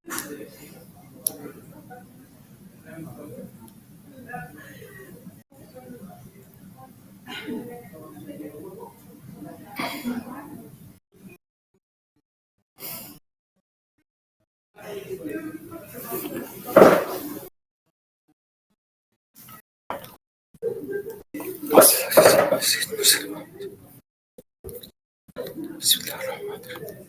بسم الله الرحمن الرحيم.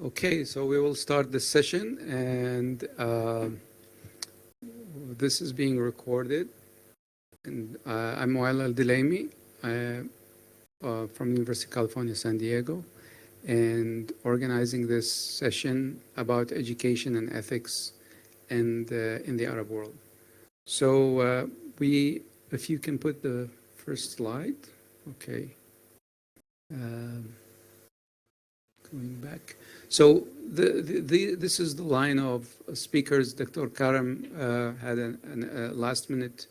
Okay, so we will start the session, and this is being recorded. And I'm Wael Al-Dilaimi from University of California, San Diego, and organizing this session about education and ethics in the Arab world. So if you can put the first slide, okay. Going back. So this is the line of speakers. Dr. Karam had a last-minute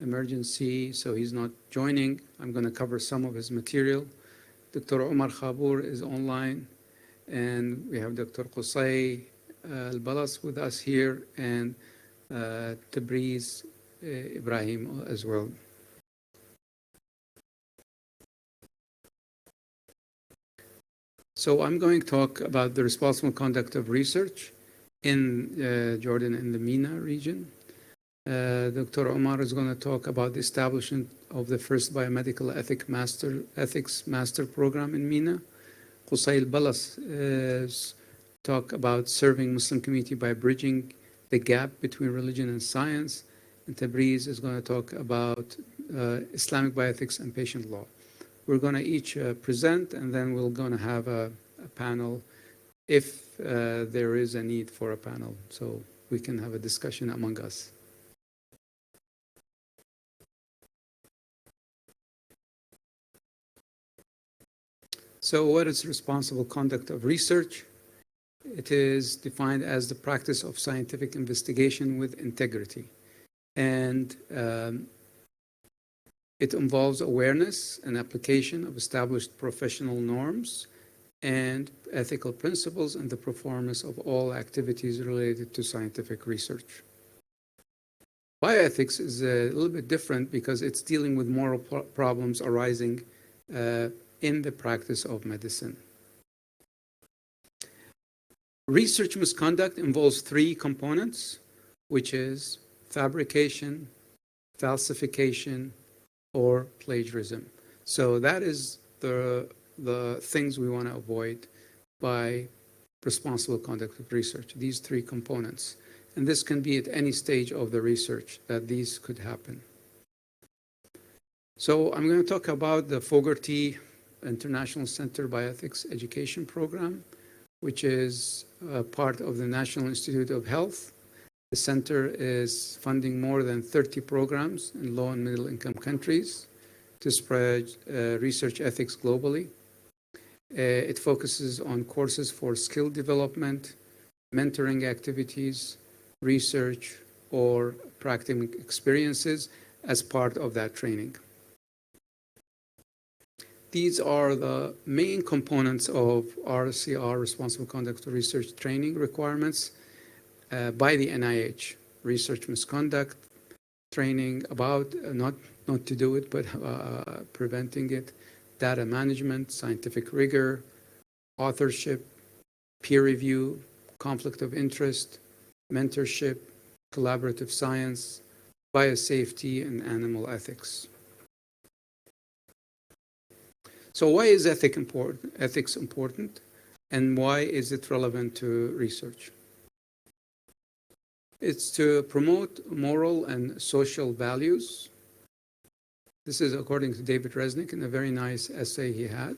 emergency, so he's not joining. I'm going to cover some of his material. Dr. Omar Khabour is online, and we have Dr. Qusay Al-Balas with us here, and Tabriz Ibrahim as well. So I'm going to talk about the responsible conduct of research in Jordan and the MENA region. Dr. Omar is going to talk about the establishment of the first biomedical ethics master program in MENA. Qusay Al-Balas talk about serving Muslim community by bridging the gap between religion and science. And Tabriz is going to talk about Islamic bioethics and patient law. We're going to each present, and then we're going to have a panel if there is a need for a panel, so we can have a discussion among us. So what is responsible conduct of research? It is defined as the practice of scientific investigation with integrity. And it involves awareness and application of established professional norms and ethical principles in the performance of all activities related to scientific research. Bioethics is a little bit different because it's dealing with moral problems arising in the practice of medicine. Research misconduct involves three components, which is fabrication, falsification, or plagiarism. So that is the things we want to avoid by responsible conduct of research, these three components. And this can be at any stage of the research that these could happen. So I'm going to talk about the Fogarty International Center Bioethics Education Program, which is part of the National Institute of Health. The center is funding more than 30 programs in low and middle income countries to spread research ethics globally. It focuses on courses for skill development, mentoring activities, research, or practical experiences as part of that training. These are the main components of RCR, Responsible Conduct Research Training requirements by the NIH. Research misconduct training about not to do it, but preventing it, data management, scientific rigor, authorship, peer review, conflict of interest, mentorship, collaborative science, biosafety, and animal ethics. So why is ethics important, and why is it relevant to research? It's to promote moral and social values. This is according to David Resnick in a very nice essay he had.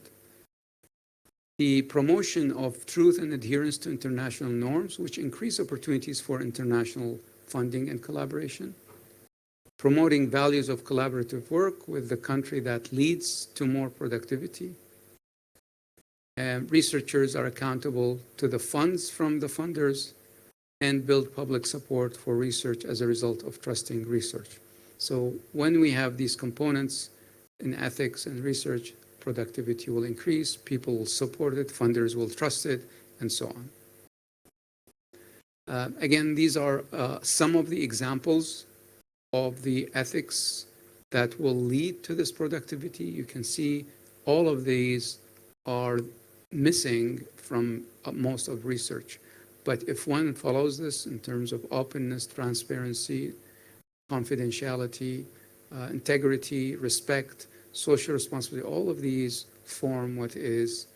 The promotion of truth and adherence to international norms, which increase opportunities for international funding and collaboration. Promoting values of collaborative work with the country that leads to more productivity. Researchers are accountable to the funds from the funders and build public support for research as a result of trusting research. So when we have these components in ethics and research, productivity will increase, people will support it, funders will trust it, and so on. Again, these are some of the examples of the ethics that will lead to this productivity. You can see all of these are missing from most of research. But if one follows this in terms of openness, transparency, confidentiality, integrity, respect, social responsibility, all of these form what is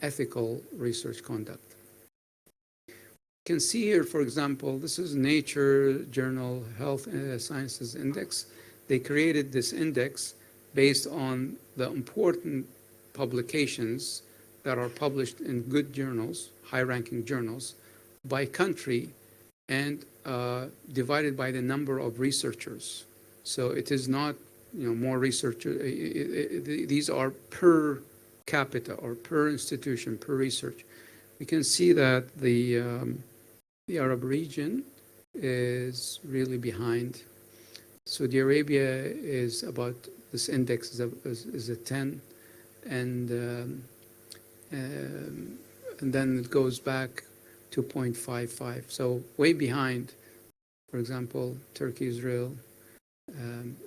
ethical research conduct. You can see here, for example, this is Nature Journal Health Sciences Index. They created this index based on the important publications that are published in good journals, high-ranking journals, by country, and divided by the number of researchers. So it is not, more researchers. These are per capita or per institution, per research. We can see that the Arab region is really behind. Saudi Arabia is about, this index is a 10, and then it goes back to 0.55. So way behind. For example, Turkey, Israel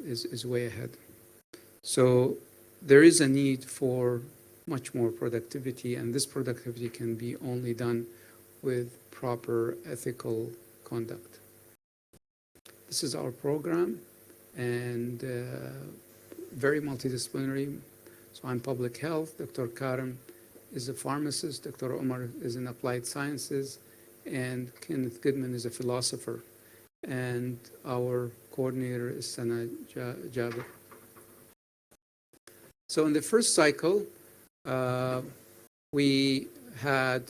is way ahead. So there is a need for much more productivity, and this productivity can be only done with proper ethical conduct. This is our program, and very multidisciplinary. So I'm public health. Dr. Karim is a pharmacist. Dr. Omar is in applied sciences, and Kenneth Goodman is a philosopher. And our coordinator is Sana Jabir. So in the first cycle, we had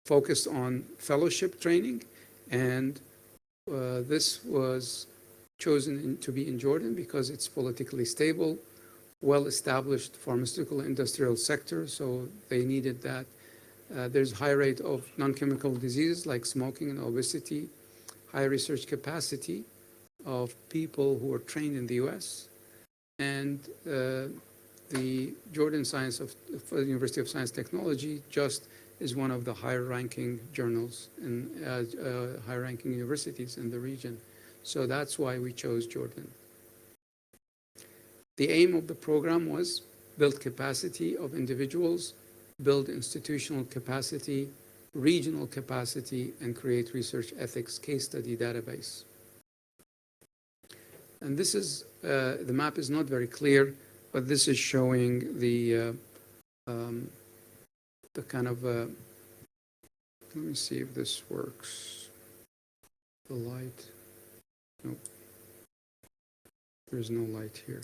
focused on fellowship training, and this was chosen to be in Jordan because it's politically stable, well-established pharmaceutical industrial sector, so they needed that. There's high rate of non-chemical diseases like smoking and obesity, high research capacity of people who are trained in the US, and the Jordan University of Science Technology just is one of the higher-ranking journals and higher-ranking universities in the region. So that's why we chose Jordan. The aim of the program was build capacity of individuals, build institutional capacity, regional capacity, and create research ethics case study database. And this is, the map is not very clear, but this is showing the kind of, let me see if this works. The light, nope. There's no light here.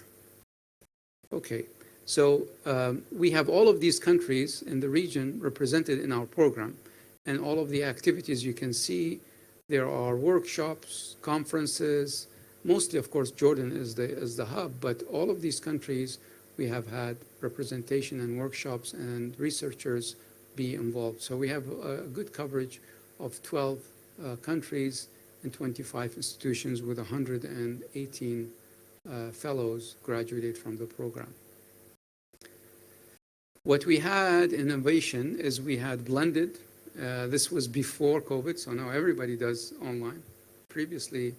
Okay, so we have all of these countries in the region represented in our program, and all of the activities you can see. There are workshops, conferences, mostly, of course, Jordan is the hub, but all of these countries, we have had representation and workshops and researchers be involved. So we have a good coverage of 12 countries and 25 institutions with 118 fellows graduated from the program. What we had innovation is we had blended. This was before COVID, so now everybody does online. Previously,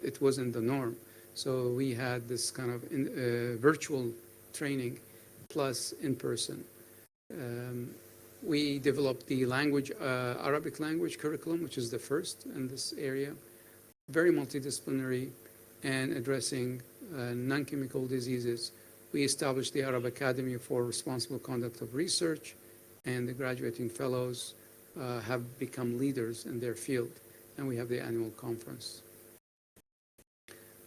it wasn't the norm. So we had this kind of virtual training plus in-person. We developed the language, Arabic language curriculum, which is the first in this area, very multidisciplinary and addressing non-chemical diseases. We established the Arab Academy for Responsible Conduct of Research, and the graduating fellows have become leaders in their field, and we have the annual conference.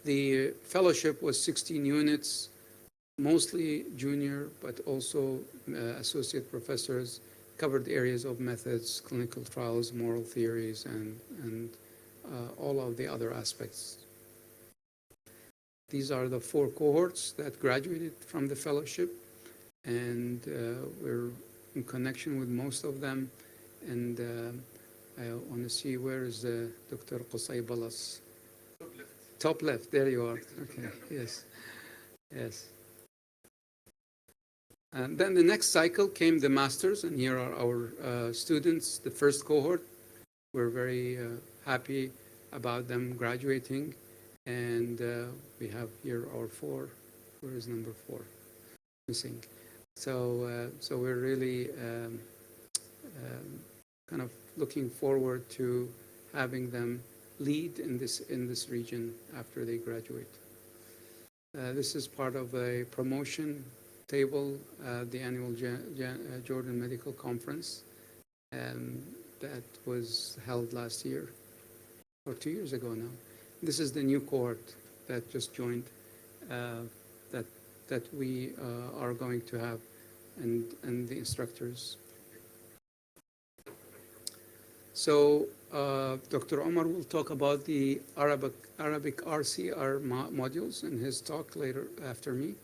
The fellowship was 16 units, mostly junior, but also associate professors, covered areas of methods, clinical trials, moral theories, and all of the other aspects. These are the 4 cohorts that graduated from the fellowship, and we're in connection with most of them. And I want to see, where is Dr. Qusay Balas? Top left, there you are. Okay, yes, yes. And then the next cycle came the masters, and here are our students, the first cohort. We're very happy about them graduating, and we have here our 4. Where is number 4? Missing. So we're really kind of looking forward to having them lead in this region after they graduate. This is part of a promotion table, the annual Jordan Medical Conference that was held last year, or 2 years ago now. This is the new cohort that just joined, that we are going to have, and the instructors. So Dr. Omar will talk about the Arabic RCR modules in his talk later after me.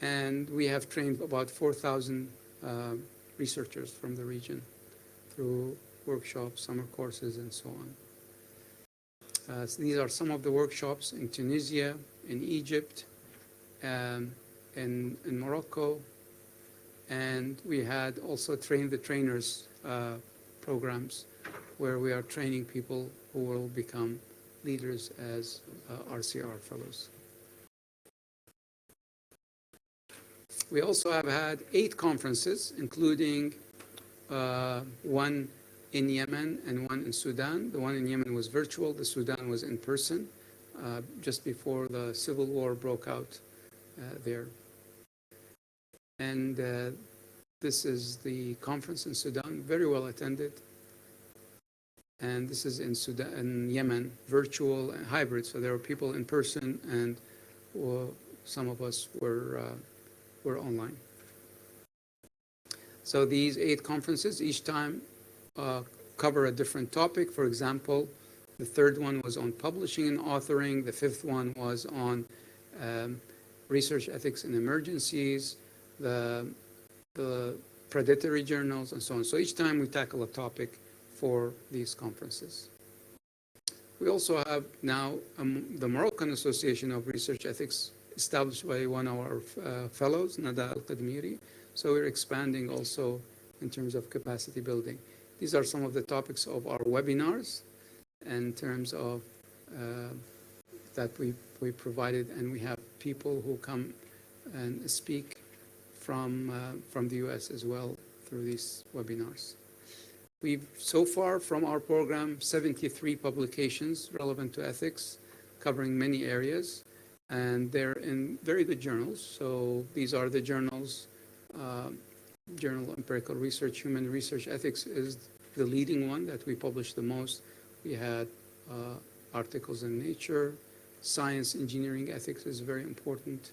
And we have trained about 4,000 researchers from the region through workshops, summer courses, and so on. So these are some of the workshops in Tunisia, in Egypt, in Morocco, and we had also trained the trainers programs where we are training people who will become leaders as RCR fellows. We also have had 8 conferences, including one in Yemen and one in Sudan. The one in Yemen was virtual. The Sudan was in person just before the civil war broke out there. And this is the conference in Sudan, very well attended. And this is in Sudan, in Yemen, virtual and hybrid. So there were people in person, and some of us were online. So these 8 conferences, each time cover a different topic. For example, the 3rd one was on publishing and authoring. The 5th one was on research ethics in emergencies, the predatory journals, and so on. So each time we tackle a topic for these conferences. We also have now the Moroccan Association of Research Ethics, established by one of our fellows, Nada Al-Qadmiri. So we're expanding also in terms of capacity building. These are some of the topics of our webinars in terms of that we provided, and we have people who come and speak from the US as well through these webinars. We've, so far from our program, 73 publications relevant to ethics, covering many areas, and they're in very good journals. So these are the journals. Journal of Empirical Research, Human Research Ethics is the leading one that we publish the most. We had articles in Nature. Science Engineering Ethics is a very important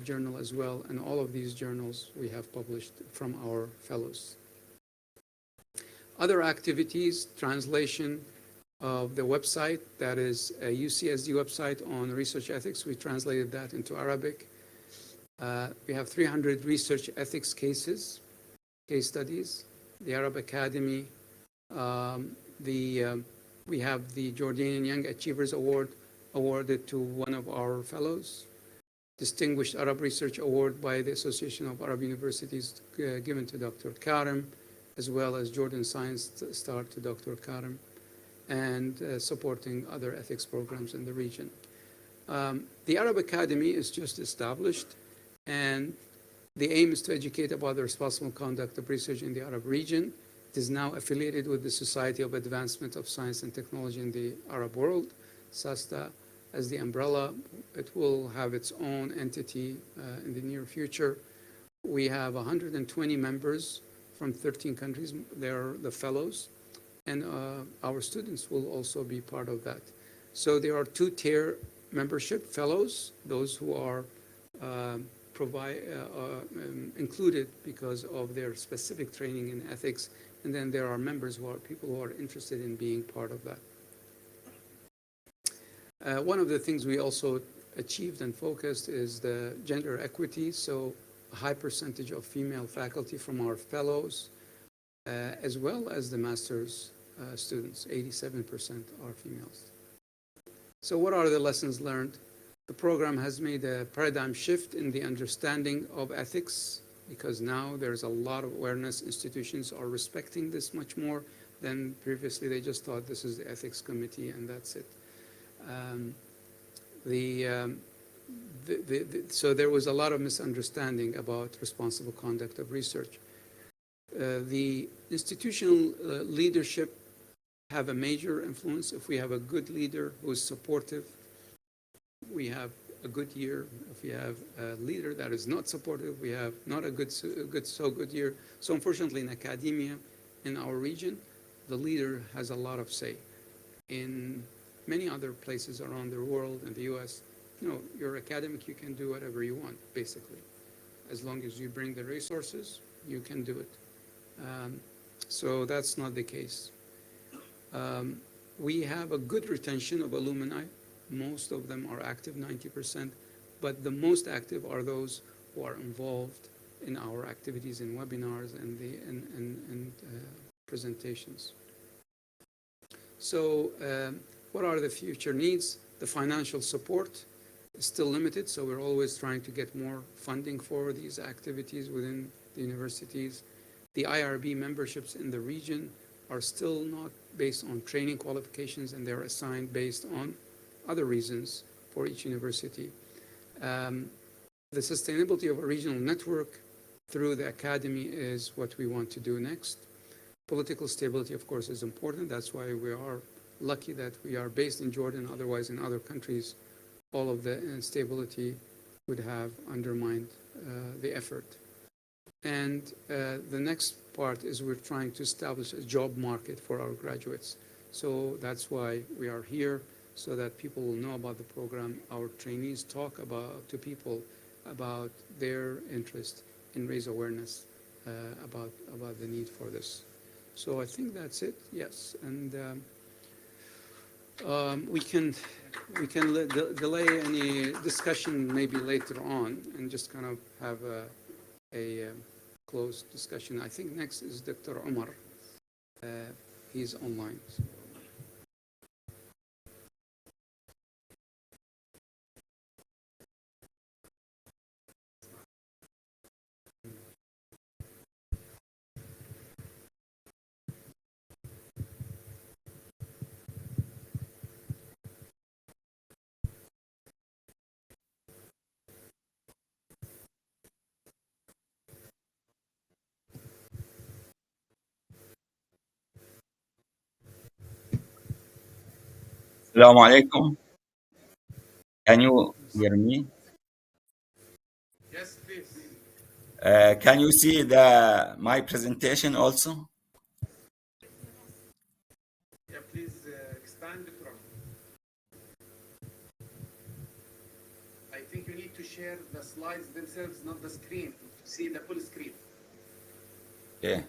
journal as well, and all of these journals we have published from our fellows. Other activities, translation of the website, that is a UCSD website on research ethics. We translated that into Arabic. We have 300 research ethics case studies. The Arab Academy, we have the Jordanian Young Achievers Award awarded to one of our fellows. Distinguished Arab Research Award by the Association of Arab Universities given to Dr. Karim, as well as Jordan Science Star to Dr. Karim, and supporting other ethics programs in the region. The Arab Academy is just established, and the aim is to educate about the responsible conduct of research in the Arab region. It is now affiliated with the Society of Advancement of Science and Technology in the Arab World, SASTA, as the umbrella. It will have its own entity in the near future. We have 120 members from 13 countries. They're the fellows, and our students will also be part of that. So there are 2-tier membership: fellows, those who are included because of their specific training in ethics, and then there are members who are people who are interested in being part of that. One of the things we also achieved and focused is the gender equity, so a high percentage of female faculty from our fellows, as well as the master's students, 87% are females. So what are the lessons learned? The program has made a paradigm shift in the understanding of ethics, because now there's a lot of awareness. Institutions are respecting this much more than previously. They just thought this is the ethics committee and that's it. So there was a lot of misunderstanding about responsible conduct of research. The institutional leadership have a major influence. If we have a good leader who is supportive, we have a good year. If we have a leader that is not supportive, we have not a good year. So unfortunately, in academia, in our region, the leader has a lot of say. In many other places around the world, in the US, you're academic, you can do whatever you want, basically. As long as you bring the resources, you can do it. So that's not the case. We have a good retention of alumni. Most of them are active, 90%, but the most active are those who are involved in our activities in webinars and presentations. So what are the future needs? The financial support is still limited, so we're always trying to get more funding for these activities within the universities. The IRB memberships in the region are still not based on training qualifications, and they're assigned based on other reasons for each university. The sustainability of a regional network through the academy is what we want to do next. Political stability, of course, is important. That's why we are lucky that we are based in Jordan. Otherwise, in other countries, all of the instability would have undermined the effort. And the next part is we're trying to establish a job market for our graduates. So that's why we are here, so that people will know about the program. Our trainees talk to people about their interest and raise awareness about the need for this. So I think that's it. Yes, and we can delay any discussion maybe later on and just kind of have a closed discussion. I think next is Dr. Omar. He's online. So. Assalamu alaikum. Can you hear me? Yes, please. Can you see my presentation also? Yeah, please expand it. I think you need to share the slides themselves, not the screen, to see the full screen. Yeah.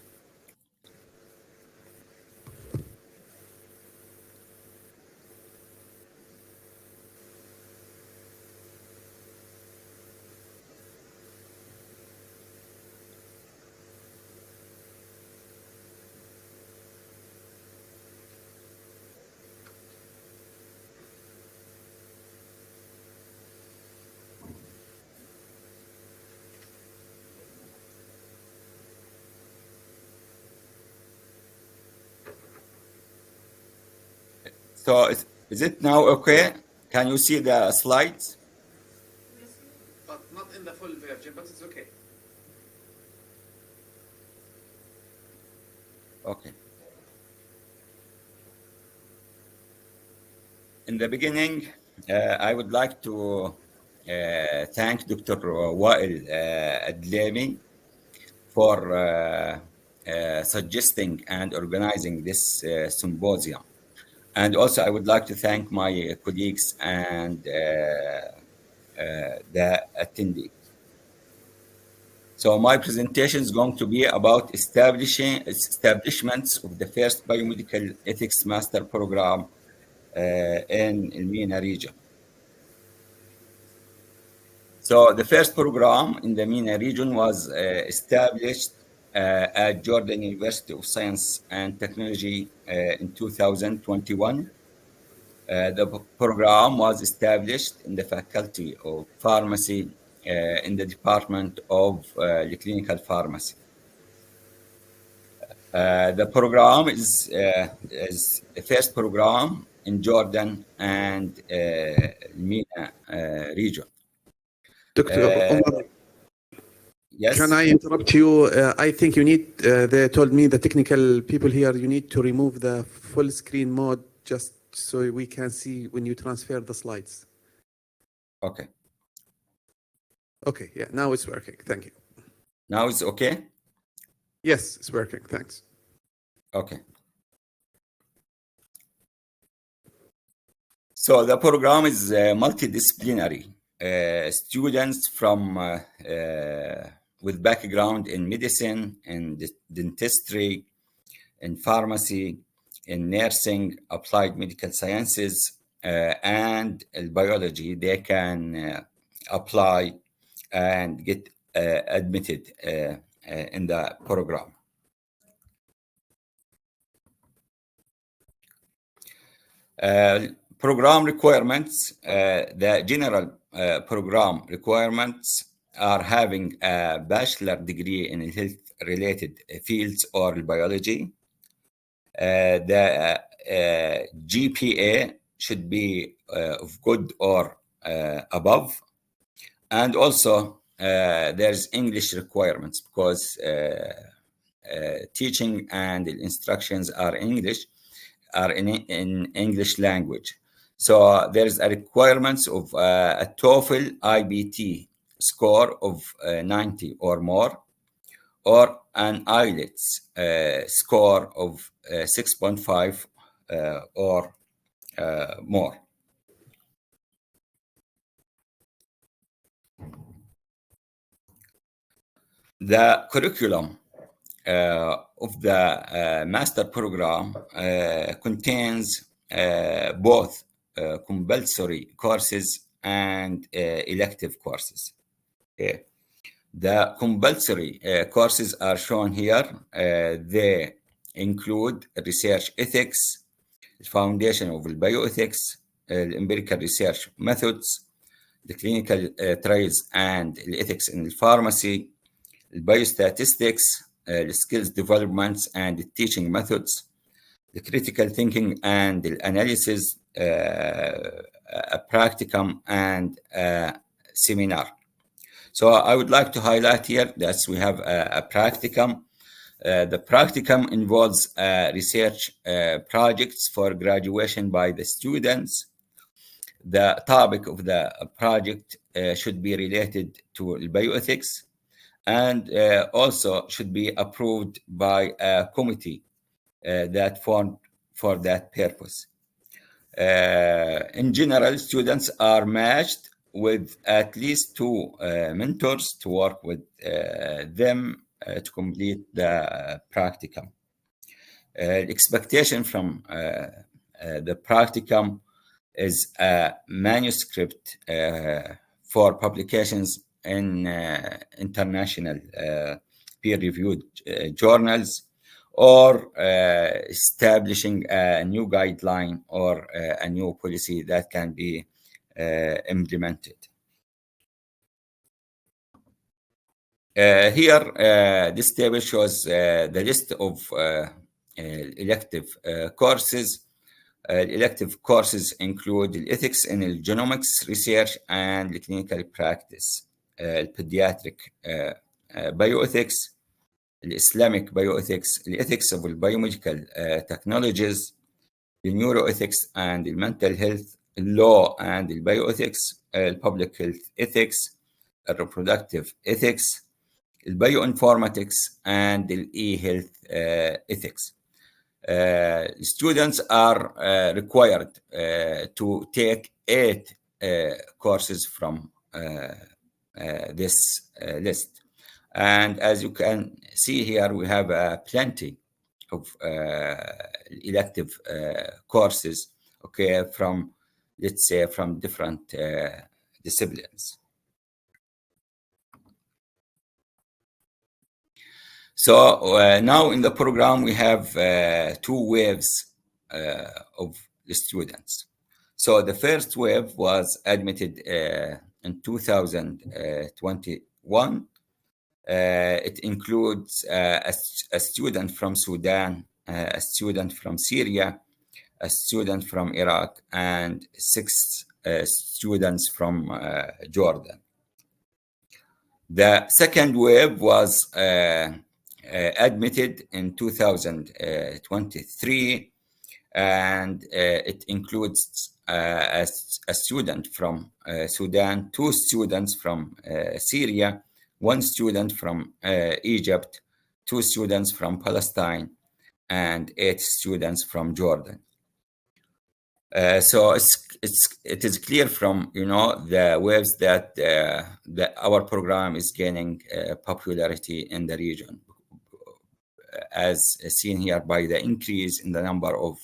So is it now okay? Can you see the slides? But not in the full version, but it's okay. Okay. In the beginning, I would like to thank Dr. Wael Adlami for suggesting and organizing this symposium. And also, I would like to thank my colleagues and the attendees. So my presentation is going to be about establishments of the first biomedical ethics master program in the MENA region. So the first program in the MENA region was established at Jordan University of Science and Technology in 2021. The program was established in the Faculty of Pharmacy in the Department of Clinical Pharmacy. The program is the first program in Jordan and MENA region. Dr. Omar, Yes. can I interrupt you? I think you need, they told me, the technical people here, you need to remove the full screen mode just so we can see when you transfer the slides. Okay. Okay, yeah, now it's working. Thank you. Now it's okay? Yes, it's working. Thanks. Okay. So the program is multidisciplinary. Students from with background in medicine, in dentistry, in pharmacy, in nursing, applied medical sciences, and biology, they can apply and get admitted in the program. Program requirements, the general program requirements are having a bachelor degree in health-related fields or biology. The GPA should be of good or above. And also, there's English requirements because teaching and instructions are in English language. So there's a requirements of a TOEFL IBT score of 90 or more, or an IELTS score of 6.5 or more. The curriculum of the master program contains both compulsory courses and elective courses. Okay. The compulsory courses are shown here. They include research ethics, the foundation of bioethics, empirical research methods, the clinical trials and ethics in pharmacy, biostatistics, the skills developments and the teaching methods, the critical thinking and the analysis, a practicum and a seminar. So I would like to highlight here that we have a practicum. The practicum involves research projects for graduation by the students. The topic of the project should be related to bioethics and also should be approved by a committee that formed for that purpose. In general, students are matched with at least two mentors to work with them to complete the practicum. Expectation from the practicum is a manuscript for publications in international peer-reviewed journals, or establishing a new guideline or a new policy that can be implemented. Here, this table shows the list of elective courses. Elective courses include ethics in genomics research and clinical practice, pediatric bioethics, Islamic bioethics, the ethics of biomedical technologies, the neuroethics and the mental health, law and the bioethics, public health ethics, reproductive ethics, bioinformatics, and the e-health ethics. Students are required to take 8 courses from this list. And as you can see here, we have plenty of elective courses, okay, from, let's say, from different disciplines. So now in the program, we have 2 waves of the students. So the first wave was admitted in 2021. It includes a student from Sudan, a student from Syria, a student from Iraq, and 6 students from Jordan. The second wave was admitted in 2023, and it includes a student from Sudan, 2 students from Syria, 1 student from Egypt, 2 students from Palestine, and 8 students from Jordan. So it is clear from the waves that our program is gaining popularity in the region, as seen here by the increase in the number of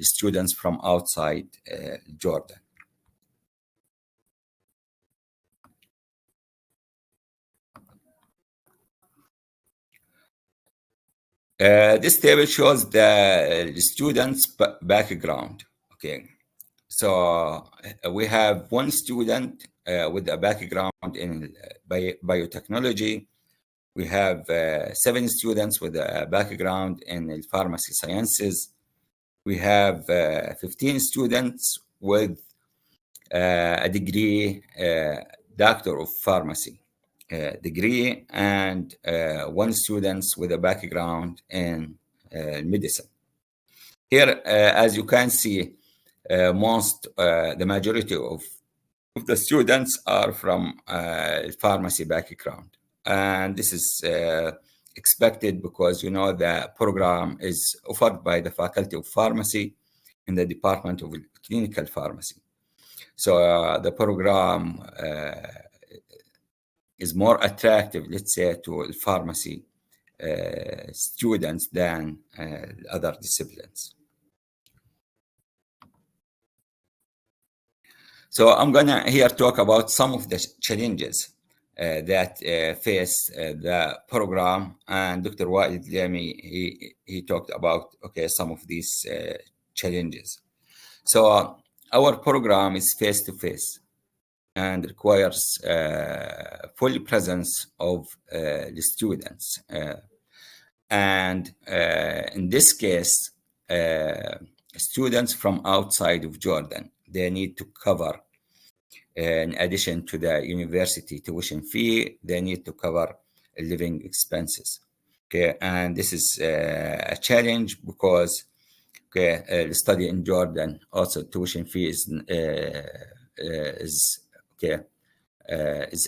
students from outside Jordan. This table shows the students' background. Okay, so we have 1 student with a background in biotechnology. We have 7 students with a background in pharmacy sciences. We have 15 students with a degree, Doctor of Pharmacy degree, and 1 student with a background in medicine. Here, as you can see, the majority of the students are from pharmacy background. And this is expected because, the program is offered by the Faculty of Pharmacy in the Department of Clinical Pharmacy. So the program is more attractive, let's say, to pharmacy students than other disciplines. So I'm gonna here talk about some of the challenges that face the program, and Dr. Wael Dlami, he talked about some of these challenges. So our program is face-to-face and requires full presence of the students. And in this case, students from outside of Jordan, they need to cover, in addition to the university tuition fee, they need to cover living expenses. Okay, and this is a challenge because the study in Jordan also tuition fee is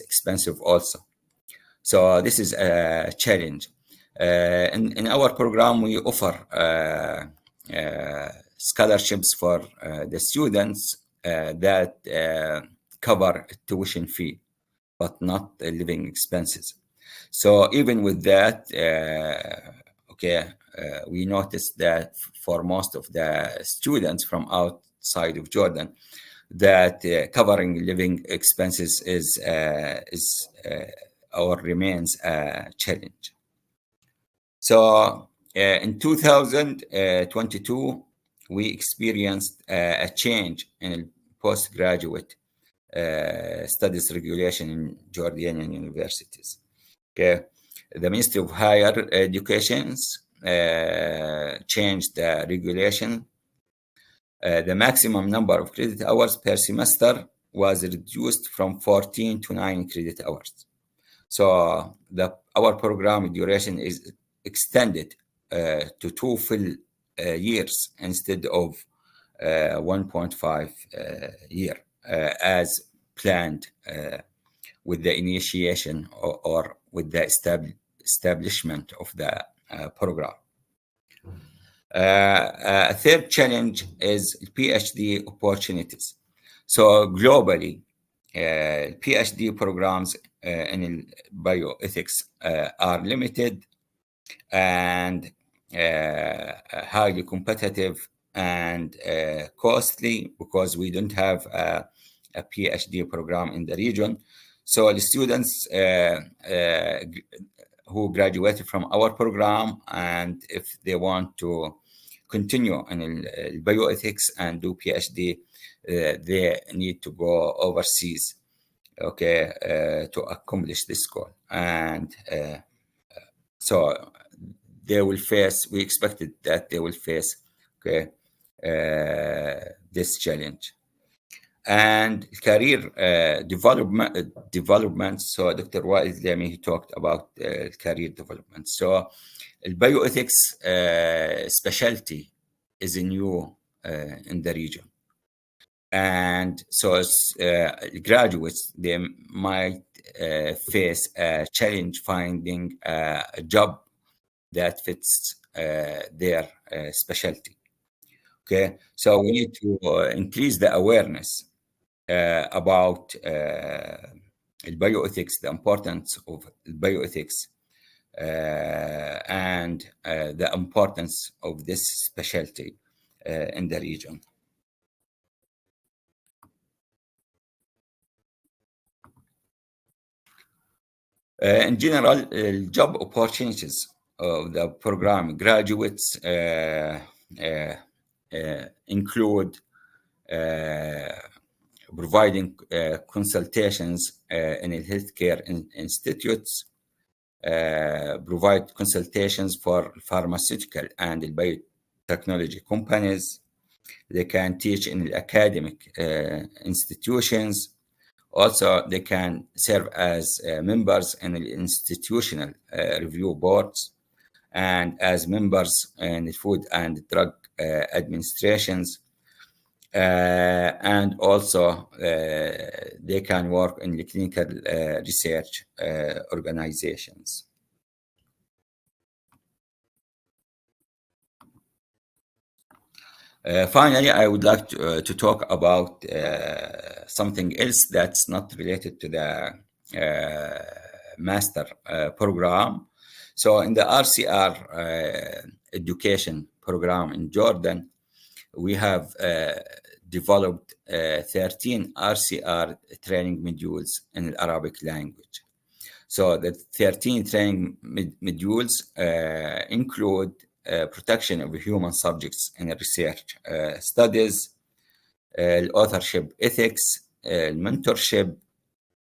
expensive also. So this is a challenge. In our program, we offer scholarships for the students that cover tuition fee, but not living expenses. So even with that, we noticed that for most of the students from outside of Jordan, that covering living expenses is or remains a challenge. So in 2022, we experienced a change in postgraduate studies regulation in Jordanian universities. Okay, the Ministry of Higher Education changed the regulation. The maximum number of credit hours per semester was reduced from 14 to 9 credit hours. So our program duration is extended to 2 full years instead of 1.5 year as planned with the initiation or with the establishment of the program. A third challenge is PhD opportunities. So globally, PhD programs in bioethics are limited and highly competitive and costly because we don't have a PhD program in the region. So the students who graduated from our program, and if they want to continue in bioethics and do PhD, they need to go overseas, okay, to accomplish this goal. And so they will face, we expected that they will face, okay, this challenge. And career development. So Dr. Wael Zlami, he talked about career development. So bioethics specialty is new in the region. And so graduates, they might face a challenge finding a job that fits their specialty. Okay, so we need to increase the awareness about bioethics, the importance of bioethics, and the importance of this specialty in the region. In general, job opportunities of the program graduates include providing consultations in healthcare institutes, provide consultations for pharmaceutical and biotechnology companies. They can teach in academic institutions. Also, they can serve as members in the institutional review boards and as members in the Food and Drug administrations. And also, they can work in the clinical research organizations. Finally, I would like to talk about something else that's not related to the master program. So in the RCR education program in Jordan, we have developed 13 RCR training modules in the Arabic language. So the 13 training modules include protection of human subjects in research studies, authorship ethics, mentorship,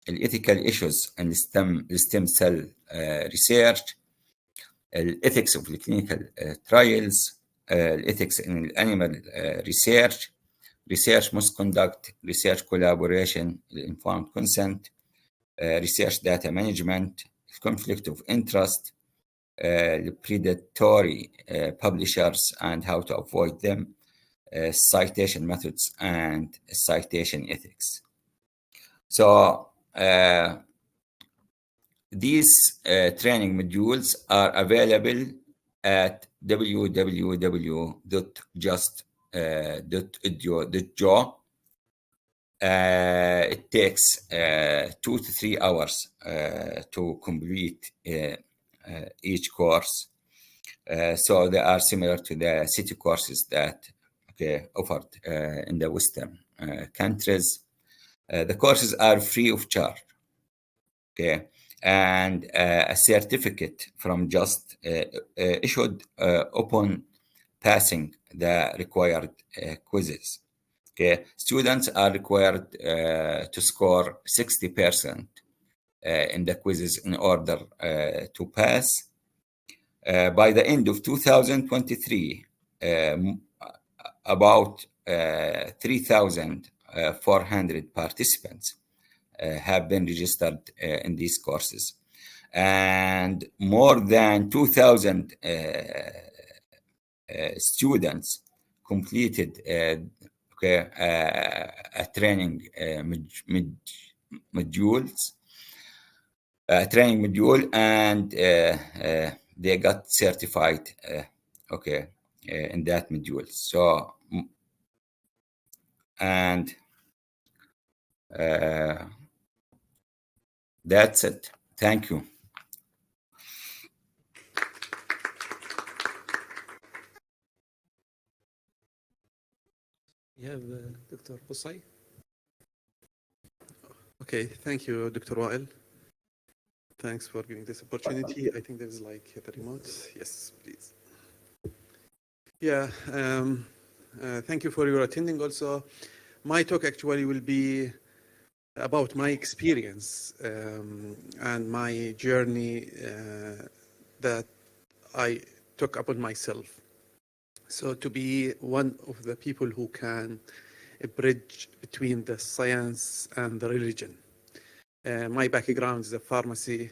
ethical issues in stem cell research, ethics of the clinical trials, ethics in animal research, research misconduct, research collaboration, informed consent, research data management, conflict of interest, predatory publishers and how to avoid them, citation methods, and citation ethics. So these training modules are available at www.just.edu.jo. It takes 2 to 3 hours to complete each course. So they are similar to the city courses that offered in the Western countries. The courses are free of charge. Okay, and a certificate from Just issued upon passing the required quizzes. Okay, students are required to score 60% in the quizzes in order to pass. By the end of 2023, about 3,400 participants have been registered in these courses, and more than 2,000 students completed a training training module, and they got certified in that module. So and that's it. Thank you. You have Dr. Qusay. Okay, thank you, Dr. Wael. Thanks for giving this opportunity. I think there's like the remote. Yes, please. Yeah, thank you for your attending. Also, my talk actually will be about my experience and my journey that I took upon myself. So to be one of the people who can bridge between the science and the religion. My background is a pharmacy,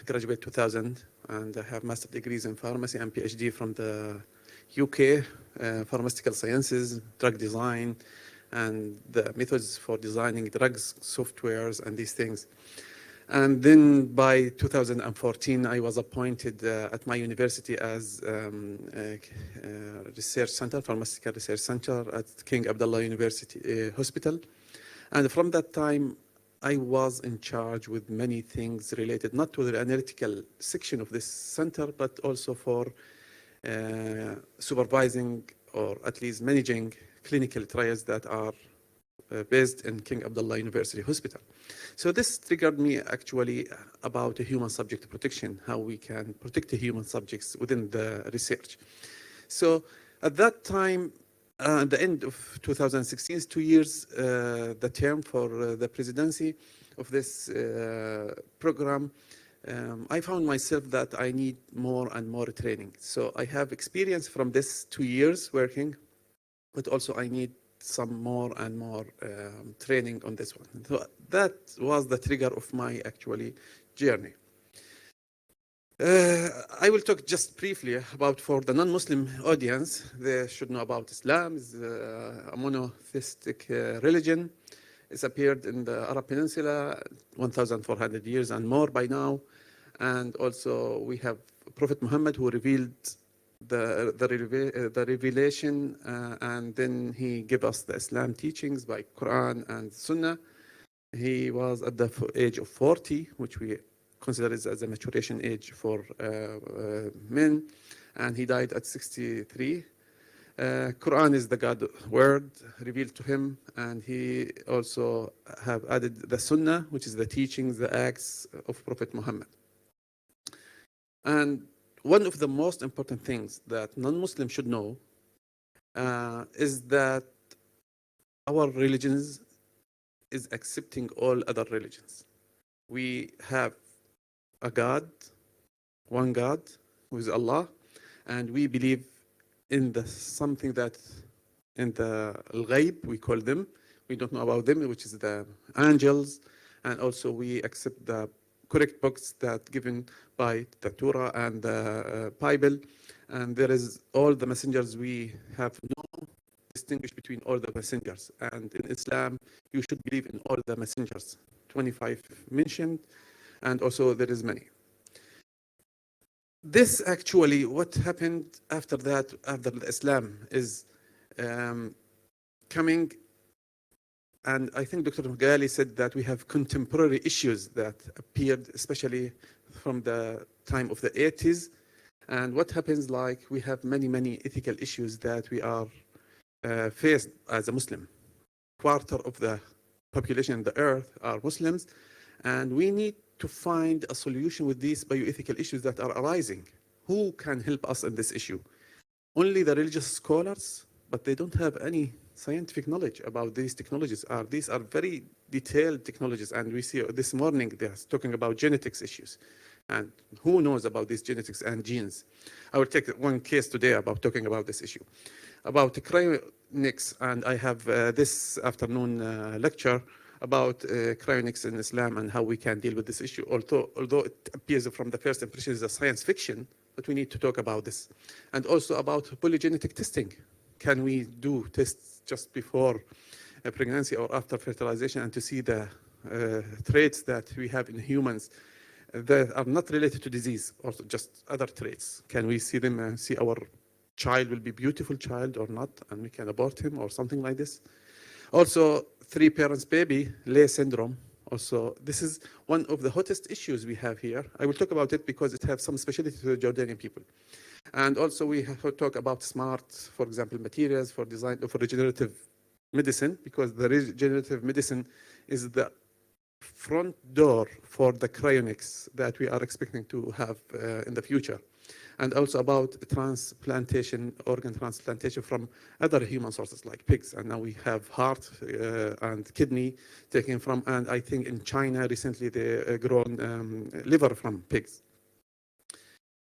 graduate 2000, and I have master degrees in pharmacy and PhD from the UK, pharmaceutical sciences, drug design, and the methods for designing drugs, softwares, and these things. And then by 2014, I was appointed at my university as a research center, pharmaceutical research center at King Abdullah University Hospital. And from that time, I was in charge with many things related not to the analytical section of this center, but also for supervising or at least managing clinical trials that are based in King Abdullah University Hospital. So this triggered me actually about human subject protection, how we can protect the human subjects within the research. So at that time, at the end of 2016, 2 years, the term for the presidency of this program, I found myself that I need more and more training. So I have experience from this 2 years working, but also I need some more and more training on this one. So that was the trigger of my actually journey. I will talk just briefly about, for the non-Muslim audience, they should know about Islam. It's a monotheistic religion. It's appeared in the Arab Peninsula 1,400 years and more by now. And also we have Prophet Muhammad who revealed the revelation, and then he gave us the Islam teachings by Quran and Sunnah. He was at the age of 40, which we consider as a maturation age for men, and he died at 63. Quran is the God word revealed to him, and he also have added the Sunnah, which is the teachings, the acts of Prophet Muhammad. And one of the most important things that non-Muslims should know is that our religions is accepting all other religions. We have a God, one God, who is Allah, and we believe in the something that in the al-ghaib, we call them. We don't know about them, which is the angels, and also we accept the correct books that given by the Torah and the Bible, and there is all the messengers. We have no distinguish between all the messengers, and in Islam you should believe in all the messengers. 25 mentioned, and also there is many. This actually, what happened after that, after Islam is coming, and I think Dr. Magali said that we have contemporary issues that appeared, especially from the time of the 80s. And what happens, like, we have many, many ethical issues that we are faced as a Muslim. Quarter of the population on the earth are Muslims, and we need to find a solution with these bioethical issues that are arising. Who can help us in this issue? Only the religious scholars, but they don't have any scientific knowledge about these technologies. These are very detailed technologies, and we see this morning they're talking about genetics issues. And who knows about these genetics and genes? I will take one case today about talking about this issue. About cryonics, and I have this afternoon lecture about cryonics in Islam and how we can deal with this issue. Although it appears from the first impression as a science fiction, but we need to talk about this. And also about polygenetic testing. Can we do tests just before pregnancy or after fertilization and to see the traits that we have in humans that are not related to disease or just other traits? Can we see them and see our child will be beautiful child or not, and we can abort him or something like this? Also, 3 parents baby, Lay syndrome. Also, this is one of the hottest issues we have here. I will talk about it because it has some specialty to the Jordanian people. And also we have to talk about smart, for example, materials for design for regenerative medicine, because the regenerative medicine is the front door for the cryonics that we are expecting to have in the future. And also about transplantation, organ transplantation from other human sources like pigs. And now we have heart and kidney taken from, and I think in China recently they grown liver from pigs.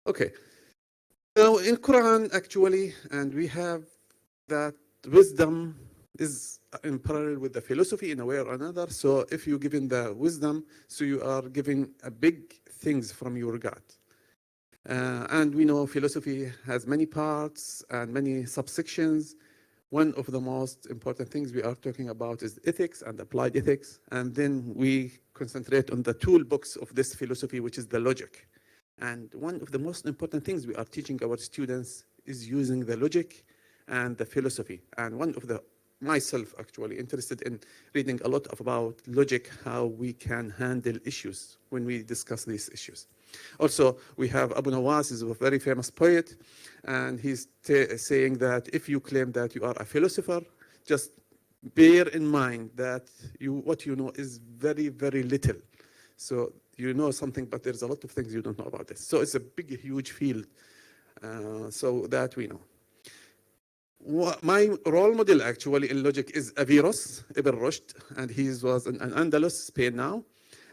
Okay. Now in Quran actually, and we have that wisdom is in parallel with the philosophy in a way or another. So if you're given the wisdom, so you are giving a big things from your God. And we know philosophy has many parts and many subsections. One of the most important things we are talking about is ethics and applied ethics. And then we concentrate on the toolbox of this philosophy, which is the logic. And one of the most important things we are teaching our students is using the logic and the philosophy. And one of the myself actually interested in reading a lot about logic, how we can handle issues when we discuss these issues. Also, we have Abu Nawas, is a very famous poet, and he's saying that if you claim that you are a philosopher, just bear in mind that what you know is very, very little. So you know something, but there's a lot of things you don't know about this. So it's a big, huge field, so that we know. My role model actually in logic is Averroes Ibn Rushd, and he was in Andalus, Spain now,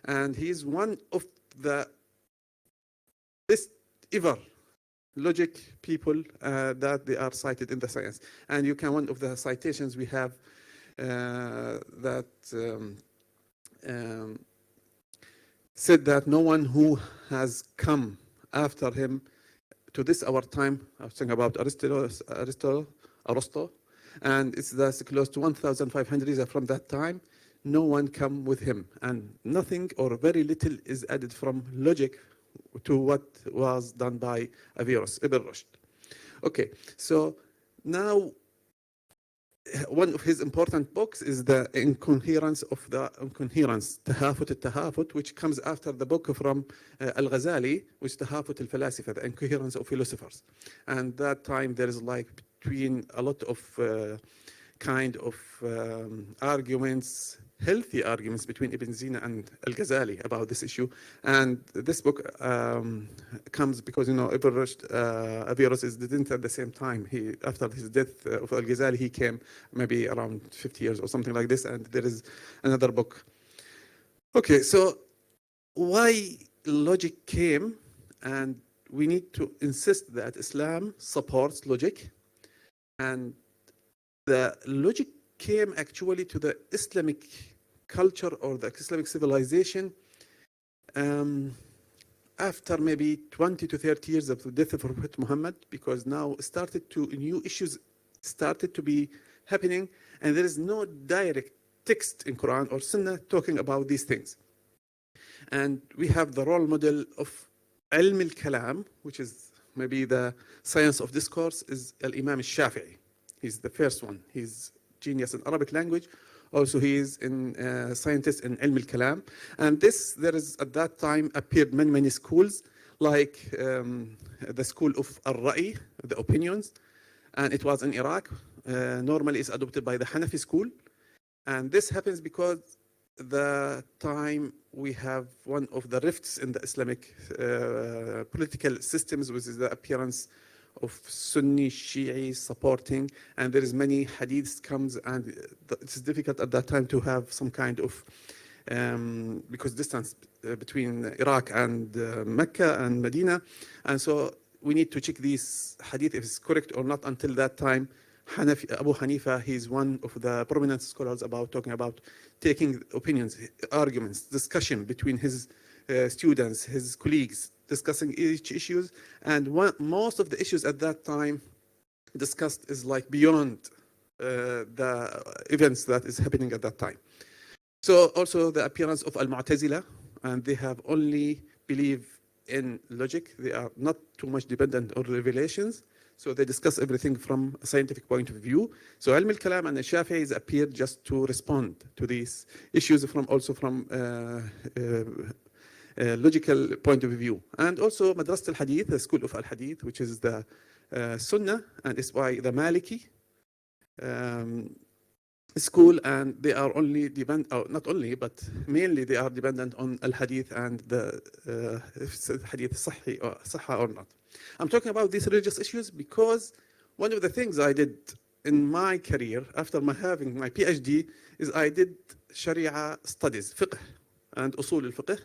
and he's one of the best ever logic people that they are cited in the science. And you can, one of the citations we have that said that no one who has come after him to this our time, I was talking about Aristotle, and that's close to 1,500 years from that time, no one come with him, and nothing or very little is added from logic to what was done by Averroes Ibn Rushd. Okay, so now one of his important books is the incoherence of the incoherence, تهافت التهافت, which comes after the book from Al-Ghazali, which is تهافت الفلاسفة, the incoherence of philosophers. And that time there is like between a lot of kind of arguments, healthy arguments between Ibn Sina and Al-Ghazali about this issue. And this book comes because, you know, Ibn Rushd, Averroes didn't at the same time. He, after his death of Al-Ghazali, he came maybe around 50 years or something like this. And there is another book. Okay, so why logic came, and we need to insist that Islam supports logic. And the logic came actually to the Islamic culture or the Islamic civilization after maybe 20 to 30 years of the death of Prophet Muhammad, because now new issues started to be happening, and there is no direct text in Quran or Sunnah talking about these things. And we have the role model of Ilm al-Kalam, which is maybe the science of discourse, is Al-Imam al-Shafi'i. He's the first one. He's genius in Arabic language. Also, he is a scientist in Ilm al-Kalam. And there is at that time appeared many schools, like the school of Al-Ra'i, the opinions. And it was in Iraq. Normally it's adopted by the Hanafi school. And this happens because the time we have one of the rifts in the Islamic political systems, which is the appearance of Sunni Shi'i supporting, and there is many hadiths comes, and it's difficult at that time to have some kind of because distance between Iraq and Mecca and Medina, and so we need to check these hadith if it's correct or not. Until that time, Abu Hanifa, he's one of the prominent scholars about talking about taking opinions, arguments, discussion between his students, his colleagues, discussing each issues, and most of the issues at that time discussed is like beyond the events that is happening at that time. So also the appearance of Al-Mu'tazila, and they have only believe in logic. They are not too much dependent on revelations. So they discuss everything from a scientific point of view. So Ilm al-Kalam and al-Shafi'is appeared just to respond to these issues from logical point of view. And also Madras al-Hadith, the school of al-Hadith, which is the Sunnah, and it's by the Maliki. school, and they are only not only, but mainly they are dependent on al-hadith and the if the hadith sahih or not. I'm talking about these religious issues because one of the things I did in my career after having my PhD is I did Sharia studies, fiqh and usul al-fiqh,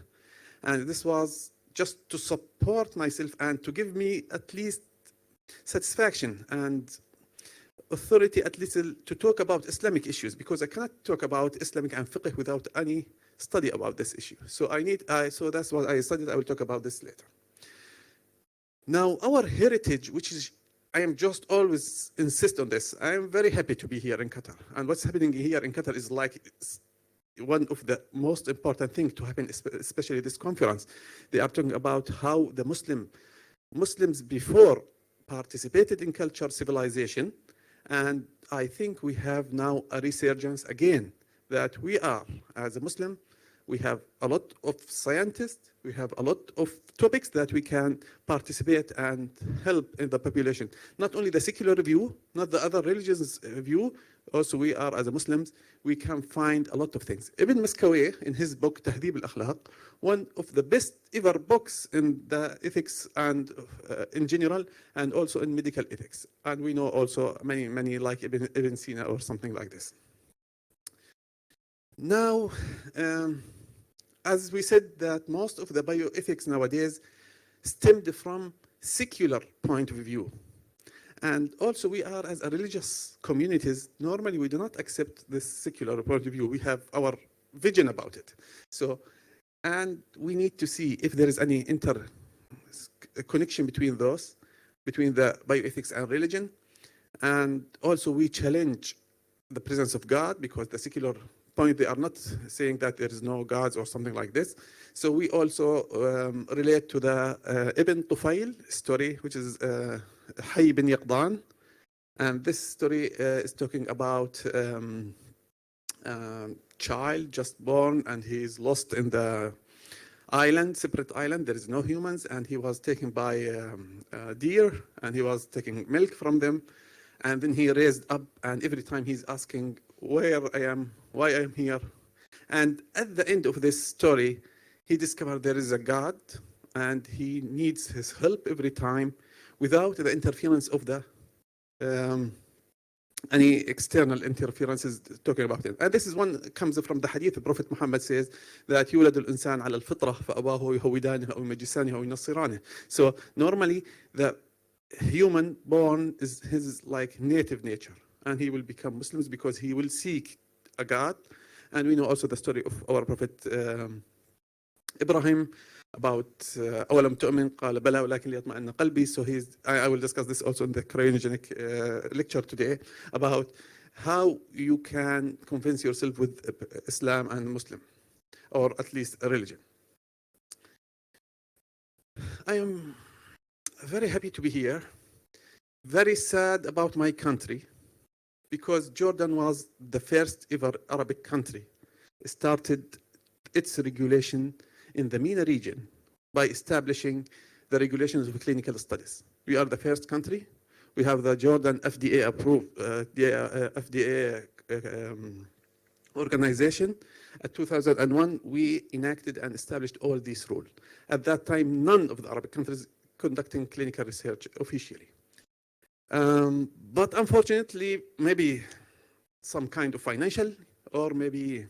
and this was just to support myself and to give me at least satisfaction and authority at least to talk about Islamic issues, because I cannot talk about Islamic and fiqh without any study about this issue. So so that's what I studied. I will talk about this later. Now, our heritage, which is, I am just always insist on this. I am very happy to be here in Qatar. And what's happening here in Qatar is like one of the most important things to happen, especially this conference. They are talking about how the Muslims before participated in culture, civilization, and I think we have now a resurgence again that we are, as a Muslim, we have a lot of scientists, we have a lot of topics that we can participate and help in the population. Not only the secular view, not the other religions view, also we are, as a Muslims, we can find a lot of things. Ibn Maskawayh, in his book, Tahdhib al-Akhlaq, one of the best ever books in the ethics and in general, and also in medical ethics. And we know also many like Ibn Sina or something like this. Now, as we said, that most of the bioethics nowadays stemmed from secular point of view. And also we are, as a religious communities, normally we do not accept this secular point of view. We have our vision about it. So, and we need to see if there is any connection between those, between the bioethics and religion. And also we challenge the presence of God, because the secular point, they are not saying that there is no gods or something like this. So we also relate to the Ibn Tufail story, which is Hayy bin Yaqdan. And this story is talking about child just born, and he is lost in the island, separate island. There is no humans, and he was taken by deer, and he was taking milk from them. And then he raised up, and every time he's asking where I am, why I am here. And at the end of this story, he discovered there is a God, and he needs his help every time without the interference of the any external interferences talking about it. And this is one comes from the hadith. The Prophet Muhammad says that يولد الإنسان على الفطرة فأباه يهودانه أو يمجسانه أو ينصرانه. So normally the human born is his like native nature, and he will become Muslims because he will seek a God. And we know also the story of our Prophet Ibrahim about أولم تؤمن قال بلى ولكن ليطمئن قلبي. So I will discuss this also in the cryogenic lecture today, about how you can convince yourself with Islam and Muslim, or at least a religion. I am very happy to be here. Very sad about my country, because Jordan was the first ever Arabic country started its regulation in the MENA region by establishing the regulations of clinical studies. We are the first country. We have the Jordan FDA approved, FDA organization. At 2001, we enacted and established all these rules. At that time, none of the Arabic countries conducting clinical research officially. But unfortunately, maybe some kind of financial, or maybe,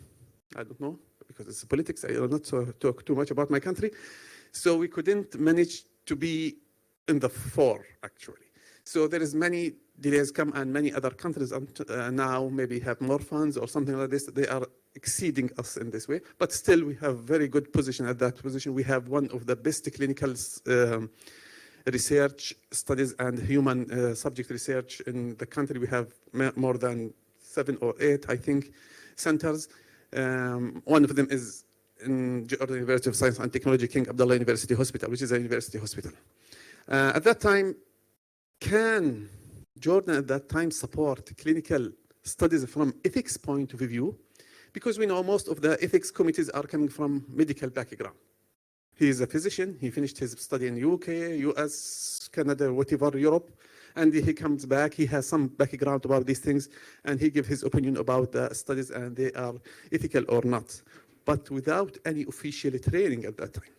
I don't know, because it's politics, I will not talk too much about my country. So we couldn't manage to be in the fore, actually. So there is many delays come, and many other countries now maybe have more funds or something like this. They are exceeding us in this way, but still we have very good position at that position. We have one of the best clinical research studies and human subject research in the country. We have more than 7 or 8, I think, centers. One of them is in Jordan University of Science and Technology, King Abdullah University Hospital, which is a university hospital. At that time, can Jordan at that time support clinical studies from ethics point of view? Because we know most of the ethics committees are coming from medical background. He is a physician. He finished his study in UK, US, Canada, whatever, Europe. And he comes back, he has some background about these things, and he gives his opinion about the studies and they are ethical or not, but without any official training at that time.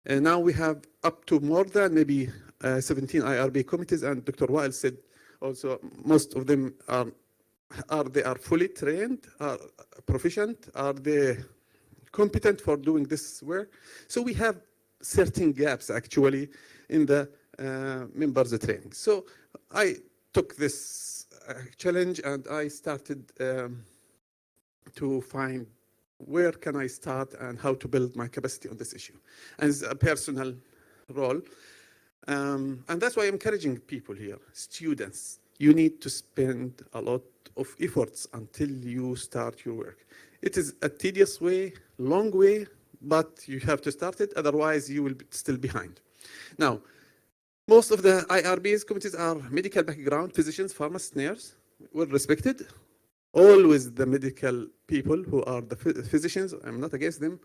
And now we have up to more than maybe 17 IRB committees, and Dr. Wael said also most of them are they fully trained, are proficient, are they competent for doing this work? So we have certain gaps actually in the members training. So I took this challenge and I started to find where can I start and how to build my capacity on this issue. And it's a personal role. And that's why I'm encouraging people here, students, you need to spend a lot of efforts until you start your work. It is a tedious way, long way, but you have to start it, otherwise you will be still behind. Now, most of the IRB's committees are medical background, physicians, pharmacists, nurses, well respected. Always the medical people who are the physicians, I'm not against them,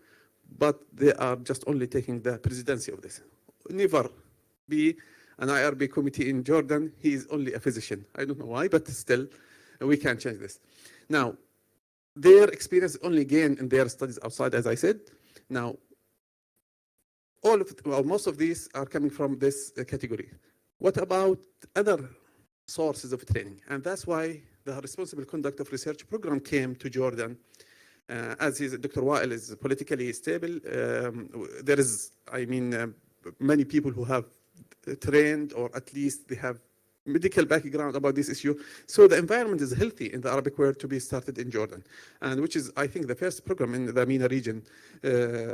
but they are just only taking the presidency of this. Never be an IRB committee in Jordan, he is only a physician. I don't know why, but still, we can change this. Now, their experience only gained in their studies outside, as I said. Now, most of these are coming from this category. What about other sources of training? And that's why the Responsible Conduct of Research program came to Jordan. As Dr. Wael is politically stable, there is, many people who have trained, or at least they have medical background about this issue. So the environment is healthy in the Arabic world to be started in Jordan, and which is, I think, the first program in the MENA region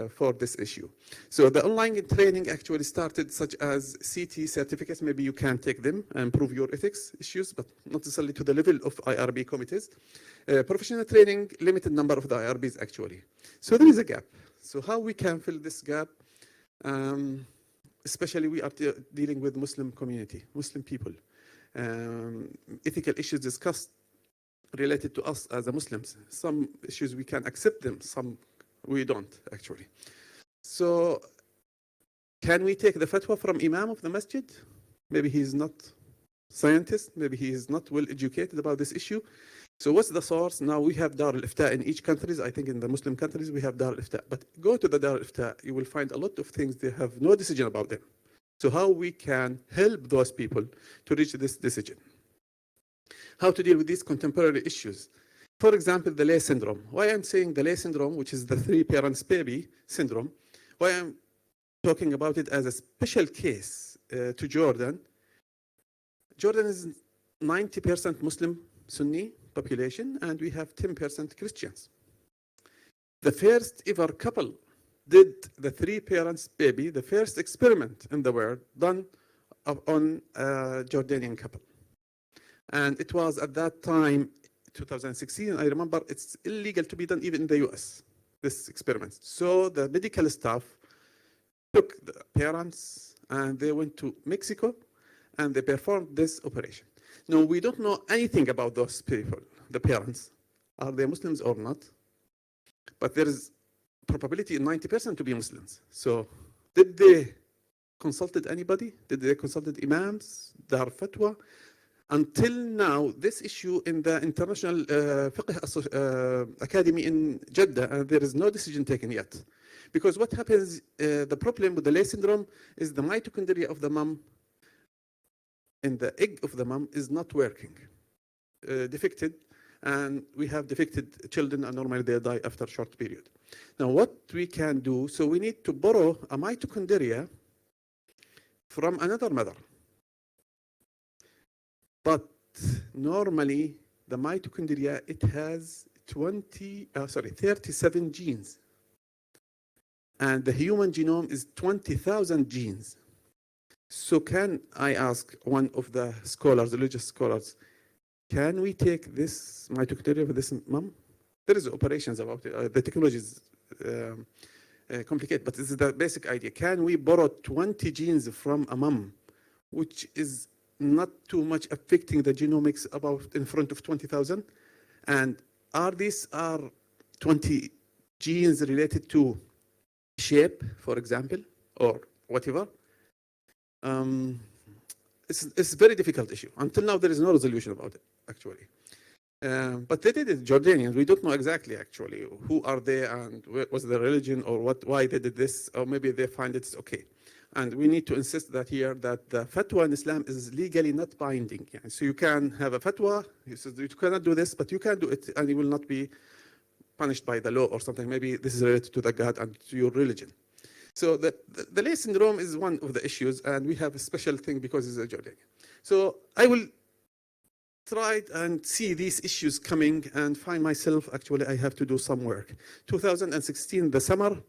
for this issue. So the online training actually started, such as CT certificates. Maybe you can take them and improve your ethics issues, but not necessarily to the level of IRB committees. Professional training, limited number of the IRBs actually. So there is a gap. So how we can fill this gap? Especially we are dealing with Muslim community, Muslim people. Ethical issues discussed related to us as Muslims. Some issues we can accept them, some we don't actually. So can we take the fatwa from Imam of the masjid? Maybe he's not scientist, maybe he is not well educated about this issue. So what's the source? Now we have Dar al-Ifta in each country. I think in the Muslim countries we have Dar al-Ifta. But go to the Dar al-Ifta, you will find a lot of things they have no decision about them. So how we can help those people to reach this decision? How to deal with these contemporary issues? For example, the Lay syndrome. Why I'm saying the Lay syndrome, which is the three parents baby syndrome, why I'm talking about it as a special case to Jordan. Jordan is 90% Muslim Sunni population, and we have 10% Christians. The first ever couple did the three parents baby, the first experiment in the world done on a Jordanian couple. And it was at that time, 2016, I remember it's illegal to be done even in the US, this experiment. So the medical staff took the parents and they went to Mexico and they performed this operation. Now, we don't know anything about those people, the parents. Are they Muslims or not? But there is probability in 90% to be Muslims. So did they consulted anybody? Did they consulted imams, Dar Fatwa? Until now, this issue in the International Fiqh Academy in Jeddah, there is no decision taken yet. Because what happens, the problem with the Lay syndrome is the mitochondria of the mom and the egg of the mom is not working, defected, and we have defected children, and normally they die after a short period. Now, what we can do, so we need to borrow a mitochondria from another mother. But normally, the mitochondria, it has 37 genes. And the human genome is 20,000 genes. So can I ask one of the scholars, religious scholars, can we take this mitochondria for this mom? There is operations about it. The technology is complicated, but this is the basic idea. Can we borrow 20 genes from a mom, which is not too much affecting the genomics about in front of 20,000? And are these 20 genes related to shape, for example, or whatever? it's a very difficult issue. Until now, there is no resolution about it, actually. But they did it, Jordanians. We don't know exactly, actually, who are they and what was their religion or why they did this, or maybe they find it's okay. And we need to insist that here that the fatwa in Islam is legally not binding. Yeah. So you can have a fatwa, you says you cannot do this, but you can do it and you will not be punished by the law or something. Maybe this is related to the God and to your religion. So the lay syndrome is one of the issues, and we have a special thing because it's a Jordanian. So I will try and see these issues coming and find myself, actually, I have to do some work. 2016, the summer,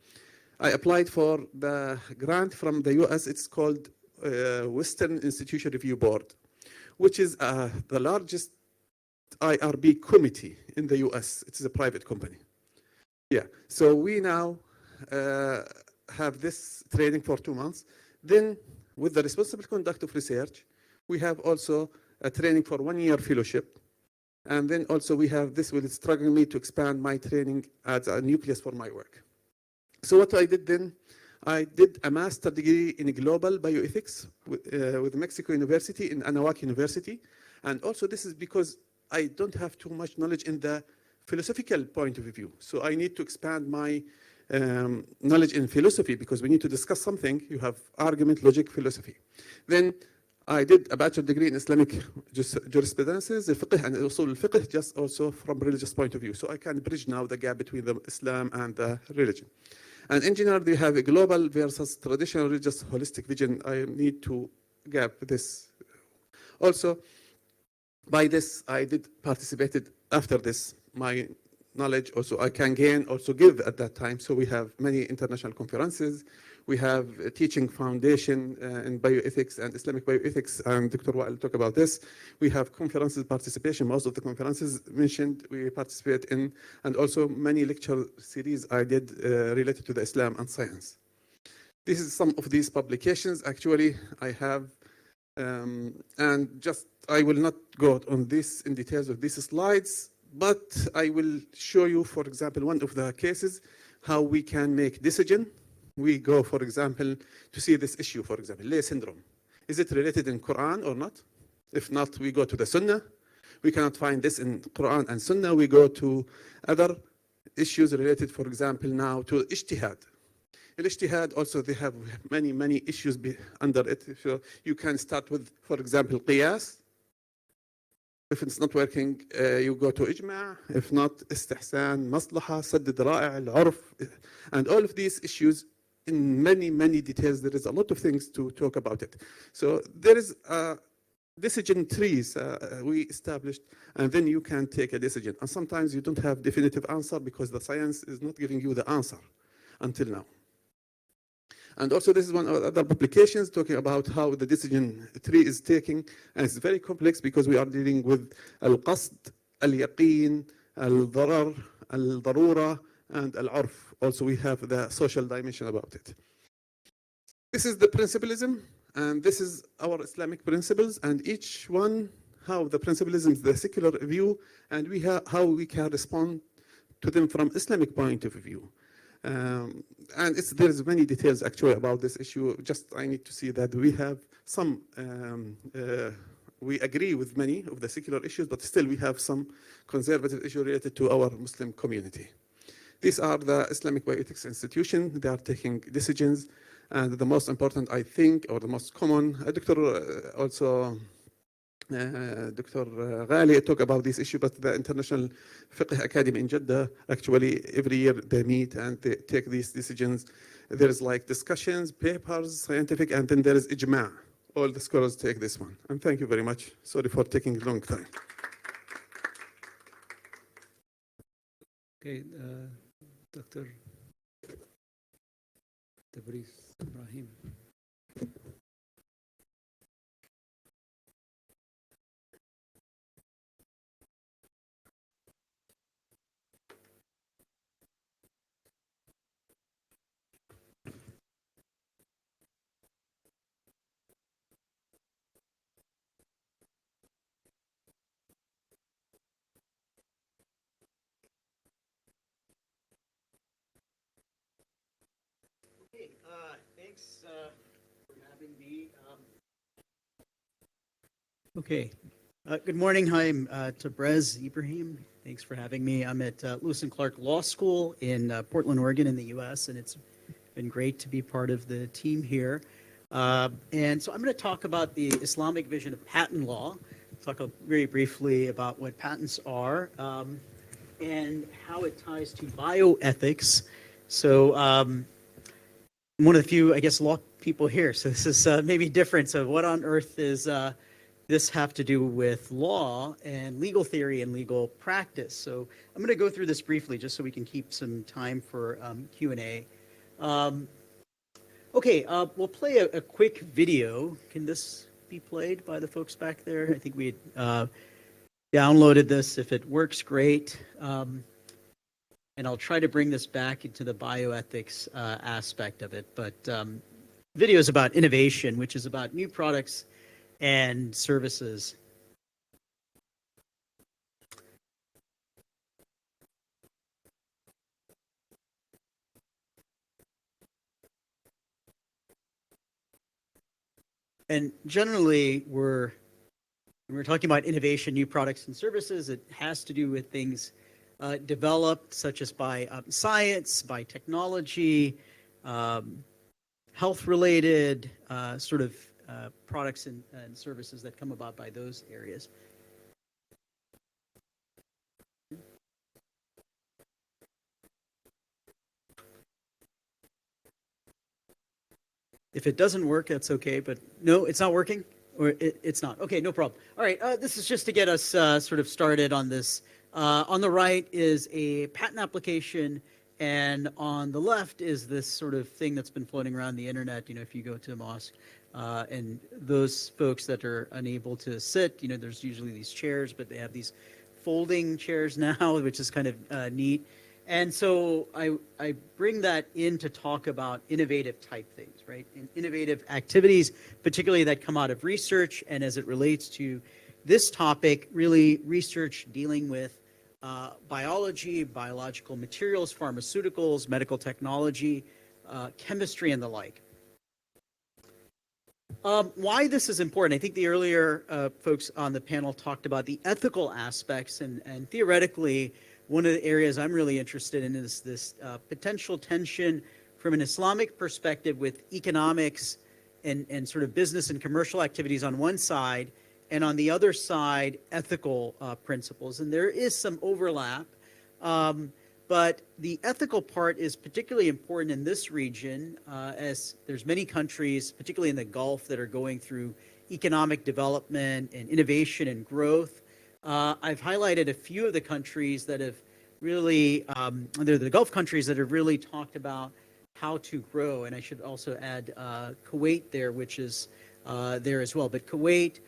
I applied for the grant from the US. It's called Western Institution Review Board, which is the largest IRB committee in the US. It's a private company. Yeah, so we now have this training for 2 months. Then, with the responsible conduct of research, we have also a training for 1 year fellowship. And then also we have this will struggle me to expand my training as a nucleus for my work. So what I did then, I did a master degree in global bioethics with Mexico University in Anahuac University. And also this is because I don't have too much knowledge in the philosophical point of view. So I need to expand my knowledge in philosophy because we need to discuss something. You have argument, logic, philosophy. Then I did a bachelor degree in Islamic jurisprudence, fiqh and usul al-fiqh, just also from religious point of view. So I can bridge now the gap between the Islam and the religion. And in general, they have a global versus traditional religious holistic vision. I need to gap this. Also, by this, I did participated after this, my knowledge also I can gain, also give at that time. So we have many international conferences. We have a teaching foundation in bioethics and Islamic bioethics, and Dr. Wael will talk about this. We have conferences participation. Most of the conferences mentioned we participate in, and also many lecture series I did related to the Islam and science. This is some of these publications. Actually, I have, and just I will not go on this in details of these slides, but I will show you, for example, one of the cases, how we can make decision. We go, for example, to see this issue, for example, Lay syndrome. Is it related in Quran or not? If not, we go to the Sunnah. We cannot find this in Quran and Sunnah. We go to other issues related, for example, now to ijtihad. Al-ijtihad also, they have many, many issues under it. So you can start with, for example, qiyas. If it's not working, you go to ijma'. If not, istihsan, maslaha, sadd al-ra'i', al-'urf. And all of these issues in many, many details. There is a lot of things to talk about it. So there is decision trees we established, and then you can take a decision. And sometimes you don't have definitive answer because the science is not giving you the answer until now. And also this is one of the other publications talking about how the decision tree is taking, and it's very complex because we are dealing with al-qasd, al-yaqeen, al-darar, al-darura, and al-'urf. Also we have the social dimension about it. This is the principlism, and this is our Islamic principles, and each one, how the principlism is the secular view, and how we can respond to them from Islamic point of view. And there's many details actually about this issue. Just I need to see that we have some, we agree with many of the secular issues, but still we have some conservative issues related to our Muslim community. These are the Islamic Bioethics Institution. They are taking decisions, and the most important, I think, or the most common, Dr. Ghali talked about this issue, but the International Fiqh Academy in Jeddah, actually every year they meet and they take these decisions. There is like discussions, papers, scientific, and then there is ijma'. All the scholars take this one. And thank you very much. Sorry for taking a long time. Okay, Dr. Tabriz Ibrahim. Thanks for having me. Okay. Good morning. Hi, I'm Tabrez Ibrahim. Thanks for having me. I'm at Lewis and Clark Law School in Portland, Oregon in the U.S., and it's been great to be part of the team here. And so I'm going to talk about the Islamic vision of patent law, talk very briefly about what patents are, and how it ties to bioethics. So I'm one of the few, I guess, law people here, so this is maybe different. So what on earth is this have to do with law and legal theory and legal practice? So I'm going to go through this briefly just so we can keep some time for Q&A. Okay, we'll play a quick video. Can this be played by the folks back there? I think we downloaded this. If it works, great. And I'll try to bring this back into the bioethics aspect of it. But video is about innovation, which is about new products and services. And generally, when we're talking about innovation, new products and services, it has to do with things developed, such as by science, by technology, health-related sort of products and services that come about by those areas. If it doesn't work, that's okay, but no, it's not working? Or it's not. Okay, no problem. All right, this is just to get us sort of started on this. On the right is a patent application, and on the left is this sort of thing that's been floating around the internet. You know, if you go to a mosque, and those folks that are unable to sit, you know, there's usually these chairs, but they have these folding chairs now, which is kind of neat. And so I bring that in to talk about innovative type things, right? And innovative activities, particularly that come out of research, and as it relates to this topic, really research dealing with biology, biological materials, pharmaceuticals, medical technology, chemistry, and the like. Why this is important, I think the earlier folks on the panel talked about the ethical aspects, and theoretically, one of the areas I'm really interested in is this potential tension from an Islamic perspective with economics and sort of business and commercial activities on one side, and on the other side, ethical principles. And there is some overlap, but the ethical part is particularly important in this region, as there's many countries, particularly in the Gulf, that are going through economic development and innovation and growth. I've highlighted a few of the countries that have really, they're the Gulf countries that have really talked about how to grow. And I should also add Kuwait there, which is there as well. But Kuwait,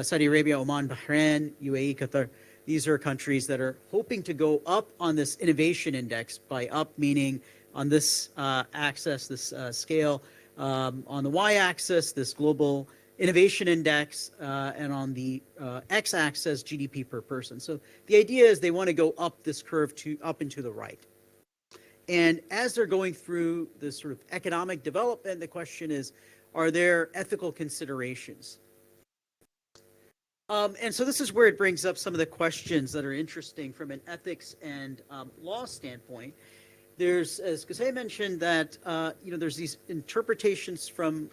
Saudi Arabia, Oman, Bahrain, UAE, Qatar, these are countries that are hoping to go up on this innovation index. By up meaning on this axis, this scale, on the y-axis, this global innovation index, and on the x-axis, GDP per person. So the idea is they want to go up this curve up and to the right. And as they're going through this sort of economic development, the question is, are there ethical considerations? And so this is where it brings up some of the questions that are interesting from an ethics and law standpoint. There's, as Qusay mentioned, that you know, there's these interpretations from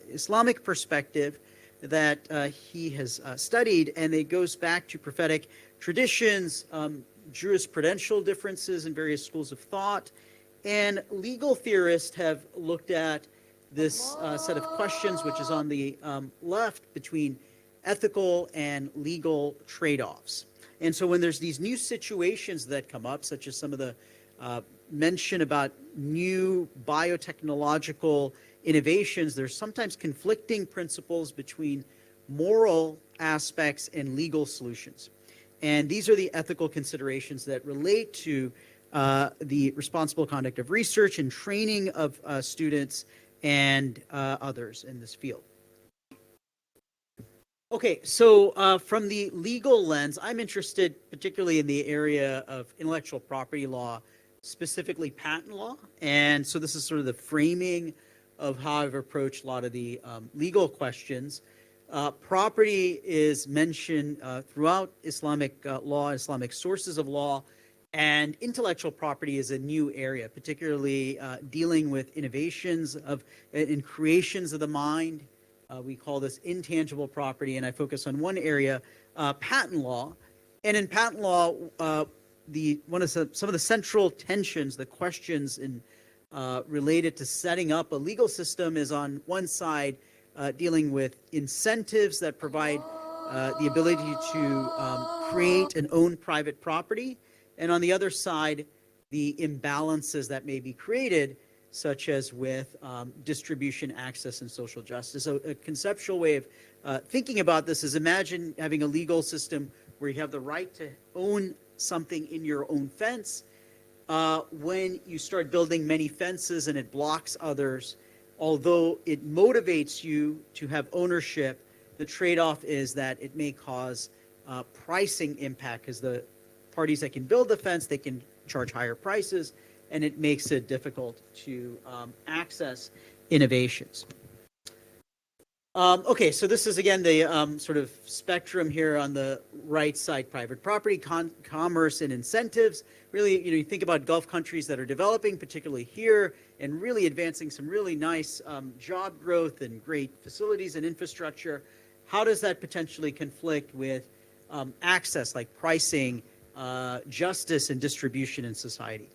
Islamic perspective that he has studied, and it goes back to prophetic traditions, jurisprudential differences in various schools of thought, and legal theorists have looked at this set of questions, which is on the left, between ethical and legal trade-offs. And so when there's these new situations that come up, such as some of the mention about new biotechnological innovations, there's sometimes conflicting principles between moral aspects and legal solutions. And these are the ethical considerations that relate to the responsible conduct of research and training of students and others in this field. Okay, so from the legal lens, I'm interested particularly in the area of intellectual property law, specifically patent law. And so this is sort of the framing of how I've approached a lot of the legal questions. Property is mentioned throughout Islamic law, Islamic sources of law, and intellectual property is a new area, particularly dealing with innovations in creations of the mind. We call this intangible property, and I focus on one area, patent law. And in patent law, some of the central tensions, the questions related to setting up a legal system is on one side dealing with incentives that provide the ability to create and own private property, and on the other side, the imbalances that may be created, such as with distribution, access, and social justice. So a conceptual way of thinking about this is imagine having a legal system where you have the right to own something in your own fence. When you start building many fences and it blocks others, although it motivates you to have ownership, the trade-off is that it may cause pricing impact, because the parties that can build the fence, they can charge higher prices, and it makes it difficult to access innovations. Okay, so this is again the sort of spectrum here on the right side: private property, commerce, and incentives. Really, you think about Gulf countries that are developing, particularly here, and really advancing some really nice job growth and great facilities and infrastructure. How does that potentially conflict with access, like pricing, justice, and distribution in society?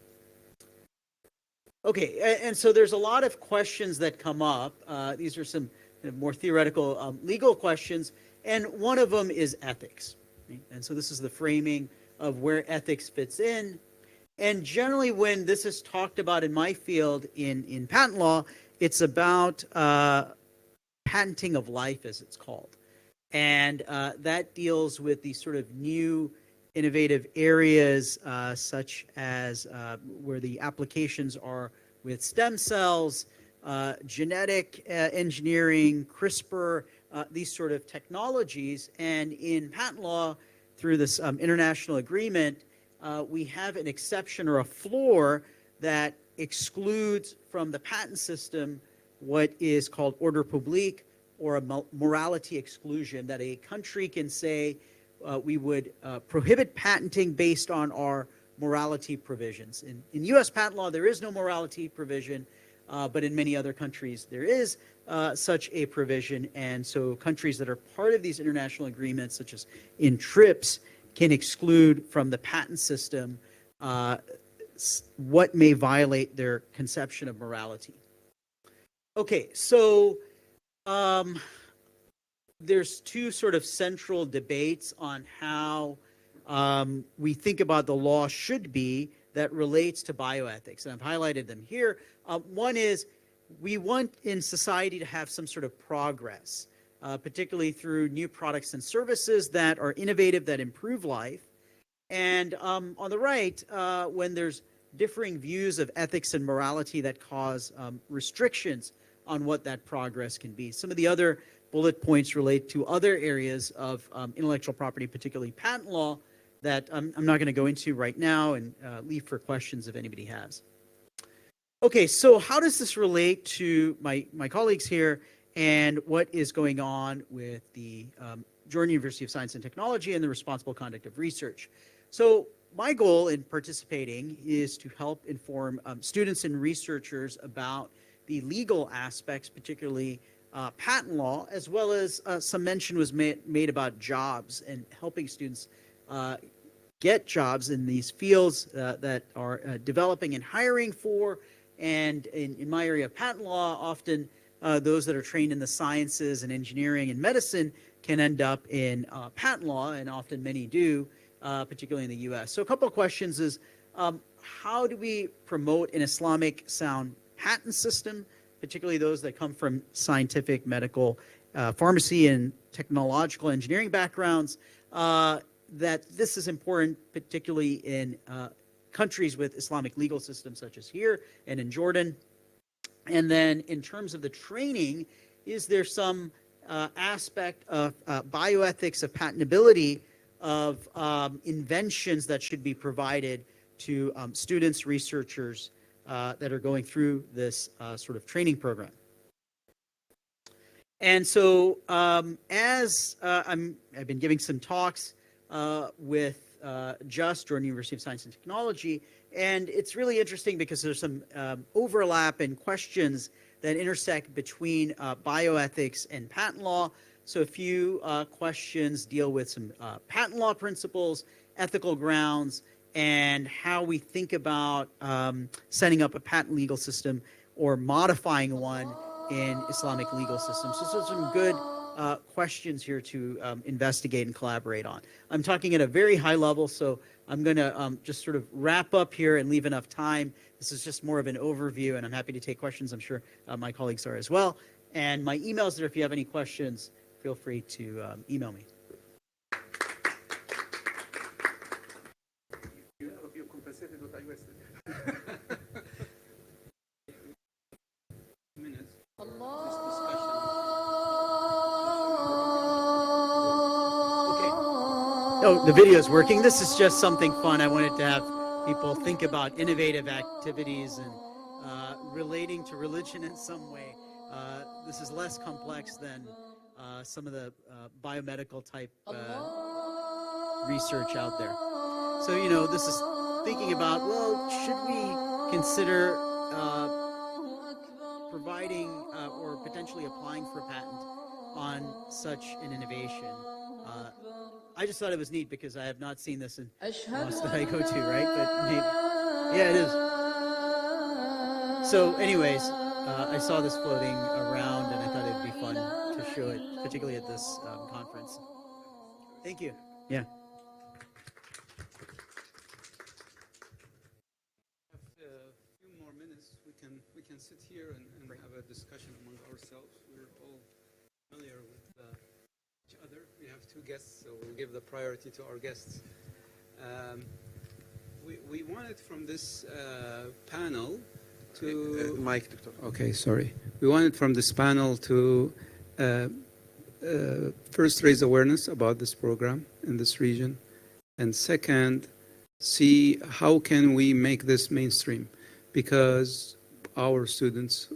Okay, and so there's a lot of questions that come up. These are some more theoretical legal questions, and one of them is ethics. Right? And so this is the framing of where ethics fits in. And generally, when this is talked about in my field in patent law, it's about patenting of life, as it's called. And that deals with these sort of new innovative areas, such as where the applications are with stem cells, genetic engineering, CRISPR, these sort of technologies. And in patent law, through this international agreement, we have an exception or a floor that excludes from the patent system what is called ordre public, or a morality exclusion, that a country can say we would prohibit patenting based on our morality provisions. In U.S. patent law, there is no morality provision, but in many other countries there is such a provision, and so countries that are part of these international agreements, such as in TRIPS, can exclude from the patent system what may violate their conception of morality. Okay, so there's two sort of central debates on how we think about the law should be that relates to bioethics, and I've highlighted them here. One is we want in society to have some sort of progress, particularly through new products and services that are innovative, that improve life. And on the right, when there's differing views of ethics and morality that cause restrictions on what that progress can be. Some of the other bullet points relate to other areas of intellectual property, particularly patent law, that I'm not going to go into right now, and leave for questions if anybody has. Okay, so how does this relate to my colleagues here and what is going on with the Jordan University of Science and Technology and the responsible conduct of research? So my goal in participating is to help inform students and researchers about the legal aspects, particularly patent law, as well as some mention was made about jobs and helping students get jobs in these fields that are developing and hiring for. And in my area of patent law, often those that are trained in the sciences and engineering and medicine can end up in patent law, and often many do, particularly in the U.S. So a couple of questions is, how do we promote an Islamic sound patent system, particularly those that come from scientific, medical, pharmacy, and technological engineering backgrounds, that this is important, particularly in countries with Islamic legal systems such as here and in Jordan. And then in terms of the training, is there some aspect of bioethics, of patentability, of inventions that should be provided to students, researchers that are going through this sort of training program? And so I've been giving some talks with Jordan University of Science and Technology, and it's really interesting because there's some overlap and questions that intersect between bioethics and patent law. So a few questions deal with some patent law principles, ethical grounds, and how we think about setting up a patent legal system or modifying one in Islamic legal systems. So some good questions here to investigate and collaborate on. I'm talking at a very high level, so I'm going to just sort of wrap up here and leave enough time. This is just more of an overview, and I'm happy to take questions. I'm sure my colleagues are as well. And my email is there if you have any questions. Feel free to email me. You compensated what I wasted. Oh, the video is working. This is just something fun. I wanted to have people think about innovative activities and relating to religion in some way. This is less complex than some of the biomedical type research out there. So, you know, this is thinking about, well, should we consider providing or potentially applying for a patent on such an innovation? I just thought it was neat because I have not seen this in mosques that I go to, right? But maybe, yeah, it is. So anyways, I saw this floating around and I thought it'd be fun to show it, particularly at this conference. Thank you. Yeah. A few more minutes. We can sit here and have a discussion among ourselves. We're all familiar with each other. We have two guests, so we'll give the priority to our guests. We wanted from this panel to... Mike, Doctor. Okay, sorry. We wanted from this panel to first raise awareness about this program in this region, and second, see how can we make this mainstream, because our students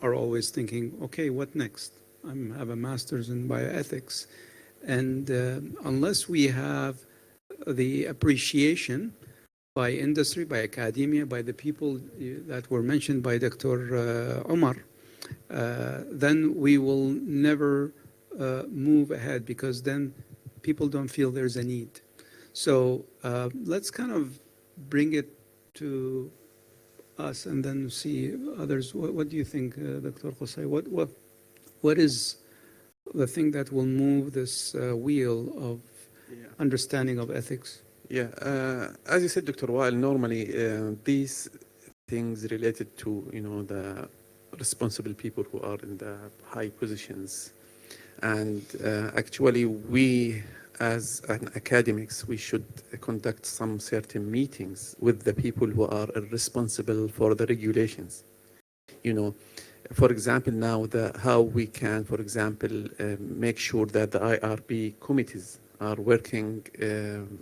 are always thinking, okay, what next? I have a master's in bioethics, and unless we have the appreciation by industry, by academia, by the people that were mentioned by Dr. Omar, then we will never move ahead, because then people don't feel there's a need. So let's kind of bring it to us and then see others. What do you think, Dr. Qusay? What is the thing that will move this wheel of understanding of ethics? Yeah, as you said, Dr. Wael, normally these things related to, you know, the responsible people who are in the high positions. And actually we, as an academics, we should conduct some certain meetings with the people who are responsible for the regulations. You know, for example, now how we can, for example, make sure that the IRB committees are working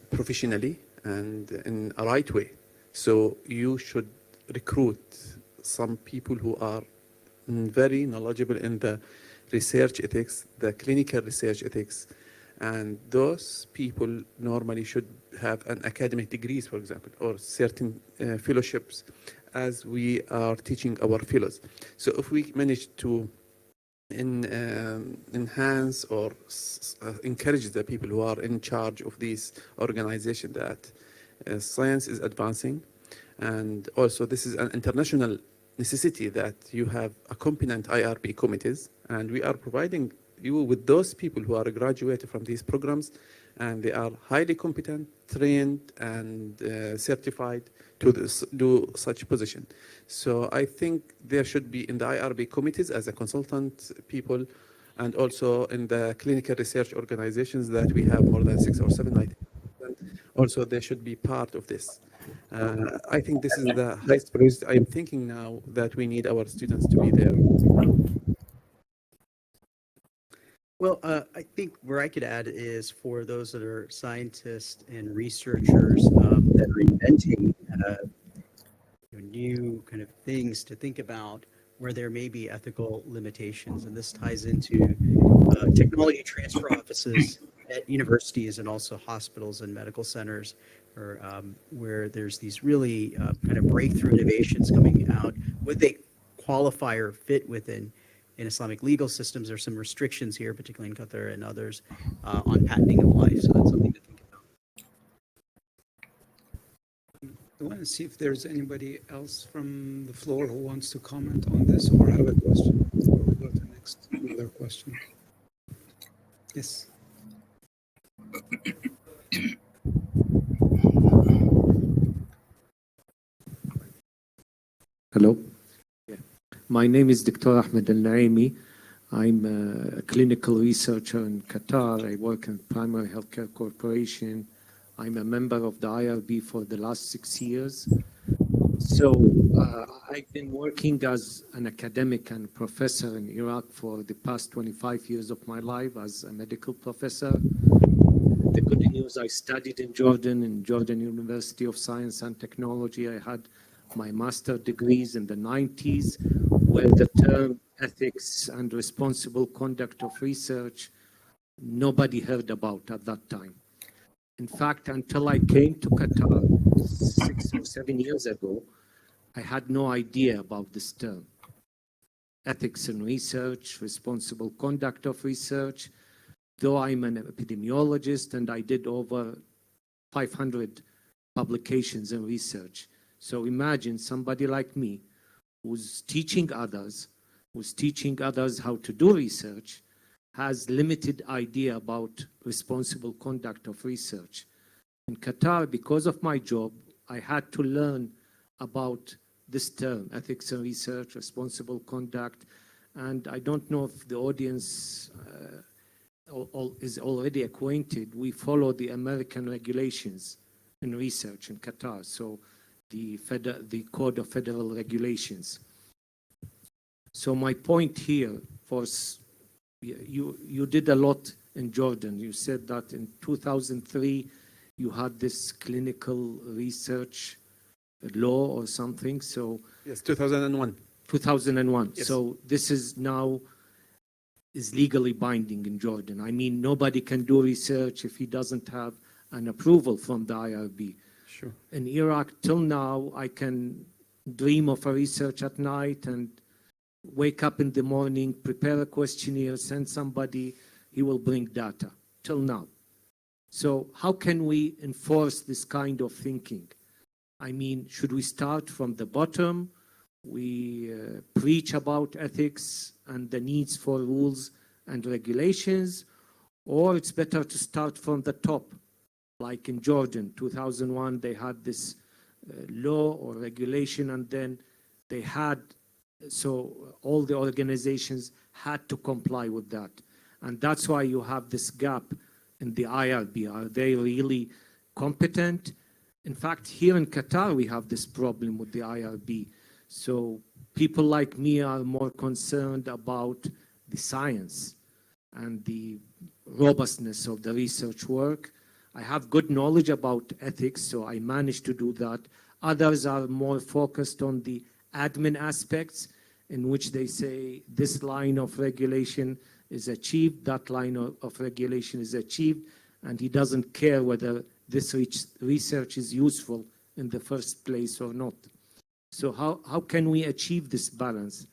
professionally and in a right way. So you should recruit some people who are very knowledgeable in the research ethics, the clinical research ethics, and those people normally should have an academic degrees, for example, or certain fellowships, as we are teaching our fellows. So if we manage to enhance or encourage the people who are in charge of these organizations that science is advancing, and also this is an international necessity that you have accompanying IRB committees, and we are providing you with those people who are graduated from these programs, and they are highly competent, trained, and certified to do such position. So I think there should be in the IRB committees as a consultant people, and also in the clinical research organizations that we have more than 6 or 7, I think. Also, they should be part of this. I think this is the highest priority. I'm thinking now that we need our students to be there. Well, I think where I could add is for those that are scientists and researchers that are inventing new kind of things to think about. where there may be ethical limitations. And this ties into technology transfer offices at universities and also hospitals and medical centers, or where there's these really kind of breakthrough innovations coming out. Would they qualify or fit within in Islamic legal systems? There are some restrictions here, particularly in Qatar and others, on patenting of life. So that's something to think about. I want to see if there's anybody else from the floor who wants to comment on this or have a question. Before we go to the next another question. Yes. Hello. Yeah. My name is Dr. Ahmed Al-Naimi. I'm a clinical researcher in Qatar. I work in Primary Healthcare Corporation. I'm a member of the IRB for the last 6 years. So I've been working as an academic and professor in Iraq for the past 25 years of my life as a medical professor. The good news, I studied in Jordan University of Science and Technology. I had my master's degrees in the 90s, where the term ethics and responsible conduct of research, nobody heard about at that time. In fact, until I came to Qatar 6 or 7 years ago, I had no idea about this term. Ethics in research, responsible conduct of research, though I'm an epidemiologist and I did over 500 publications in research. So imagine somebody like me who's teaching others how to do research, has limited idea about responsible conduct of research. In Qatar, because of my job, I had to learn about this term, ethics in research, responsible conduct, and I don't know if the audience is already acquainted. We follow the American regulations in research in Qatar, so the Code of Federal Regulations. So my point here was, you did a lot in Jordan. You said that in 2003, you had this clinical research law or something. So yes, 2001. 2001. Yes. So this is now is legally binding in Jordan. I mean, nobody can do research if he doesn't have an approval from the IRB. Sure. In Iraq, till now, I can dream of a research at night and wake up in the morning, prepare a questionnaire, send somebody, he will bring data, till now. So how can we enforce this kind of thinking? I mean, should we start from the bottom? We preach about ethics and the needs for rules and regulations, or it's better to start from the top? Like in Jordan, 2001, they had this law or regulation, and then they had, so all the organizations had to comply with that. And that's why you have this gap in the IRB. Are they really competent? In fact, here in Qatar, we have this problem with the IRB. So people like me are more concerned about the science and the robustness of the research work. I have good knowledge about ethics, so I managed to do that. Others are more focused on the admin aspects, in which they say this line of regulation is achieved, that line of regulation is achieved, and he doesn't care whether this research is useful in the first place or not. So how can we achieve this balance?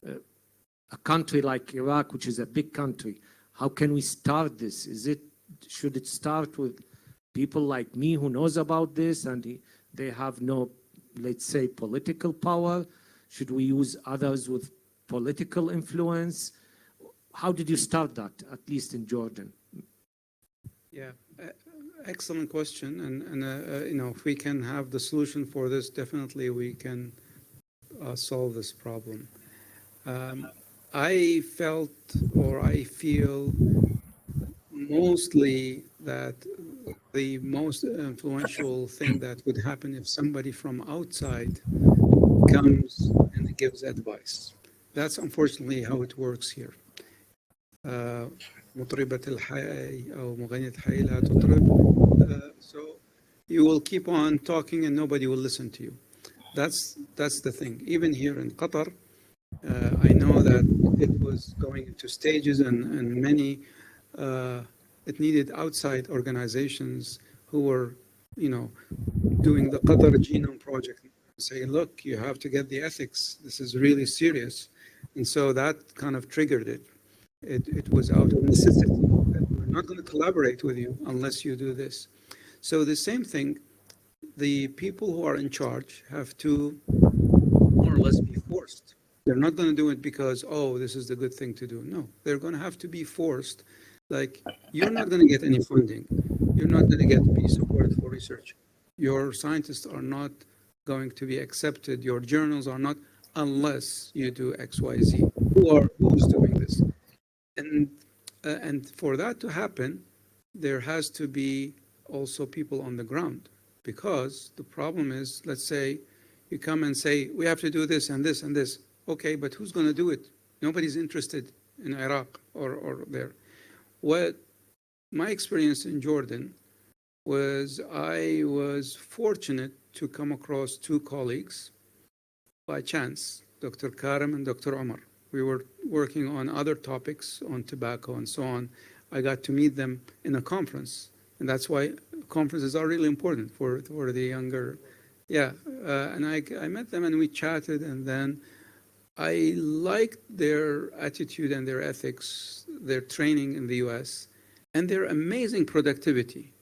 A country like Iraq, which is a big country, how can we start this? Should it start with people like me who knows about this and they have no, let's say, political power? Should we use others with political influence? How did you start that, at least in Jordan? Yeah, excellent question. And you know, if we can have the solution for this, definitely we can solve this problem. I felt, or I feel mostly that the most influential thing that would happen if somebody from outside comes and gives advice. That's unfortunately how it works here. مطربة الحي أو مغنية الحي لا تطرب. So you will keep on talking and nobody will listen to you. That's the thing. Even here in Qatar, I know that it was going into stages and many, it needed outside organizations who were, doing the Qatar Genome Project, saying, look, you have to get the ethics. This is really serious. And so that kind of triggered it. It was out of necessity. We're not going to collaborate with you unless you do this. So the same thing, the people who are in charge have to more or less be forced. They're not going to do it because, oh, this is the good thing to do. No, they're going to have to be forced. Like, you're not going to get any funding. You're not going to get any support for research. Your scientists are not going to be accepted. Your journals are not, unless you do X, Y, Z. Who's doing this? And for that to happen, there has to be also people on the ground, because the problem is, let's say you come and say, we have to do this and this and this. Okay, but who's going to do it? Nobody's interested in Iraq or there. What my experience in Jordan was, I was fortunate to come across two colleagues by chance, Dr. Karim and Dr. Omar. We were working on other topics on tobacco and so on. I got to meet them in a conference, and that's why conferences are really important for the younger. Yeah, and I met them and we chatted, and then I liked their attitude and their ethics, their training in the US, and their amazing productivity.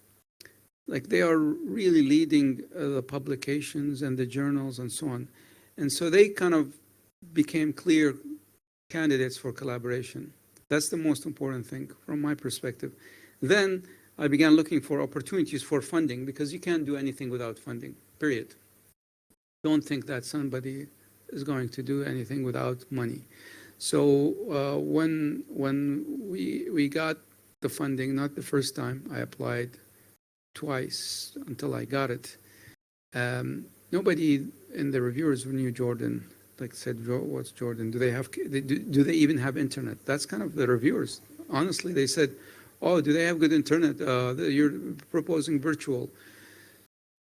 Like, they are really leading the publications and the journals and so on. And so they kind of became clear candidates for collaboration. That's the most important thing from my perspective. Then I began looking for opportunities for funding, because you can't do anything without funding, period. Don't think that somebody is going to do anything without money. So when we got the funding, not the first time, I applied twice until I got it. Nobody in the reviewers who knew Jordan like said, what's Jordan? Do they even have internet? That's kind of the reviewers. Honestly, they said, oh, do they have good internet? You're proposing virtual.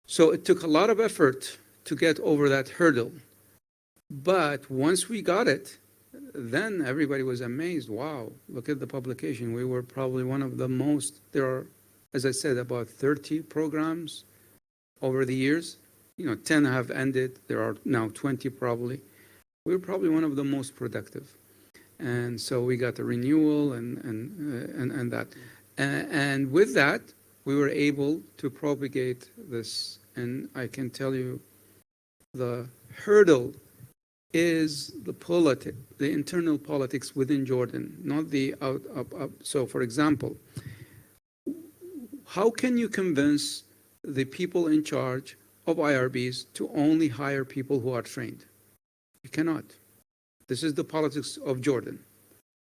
So it took a lot of effort to get over that hurdle. But once we got it, then everybody was amazed. Wow, look at the publication. We were probably one of the most, there are, as I said, about 30 programs over the years. 10 have ended. There are now 20 probably. We were probably one of the most productive. And so we got the renewal and that. And with that, we were able to propagate this. And I can tell you the hurdle is the internal politics within Jordan, not the out. So for example, how can you convince the people in charge of IRBs to only hire people who are trained? You cannot. This is the politics of Jordan.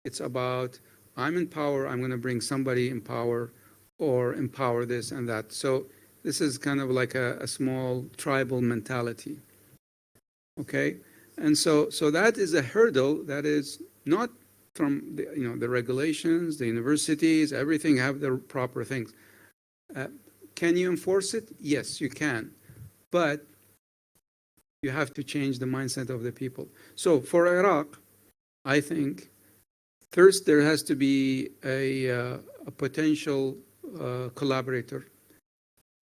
It's about, I'm in power, I'm going to bring somebody in power or empower this and that. So this is kind of like a small tribal mentality. Okay? And so that is a hurdle that is not from the regulations, the universities, everything have the proper things. Can you enforce it? Yes, you can. But you have to change the mindset of the people. So for Iraq, I think first there has to be a potential collaborator.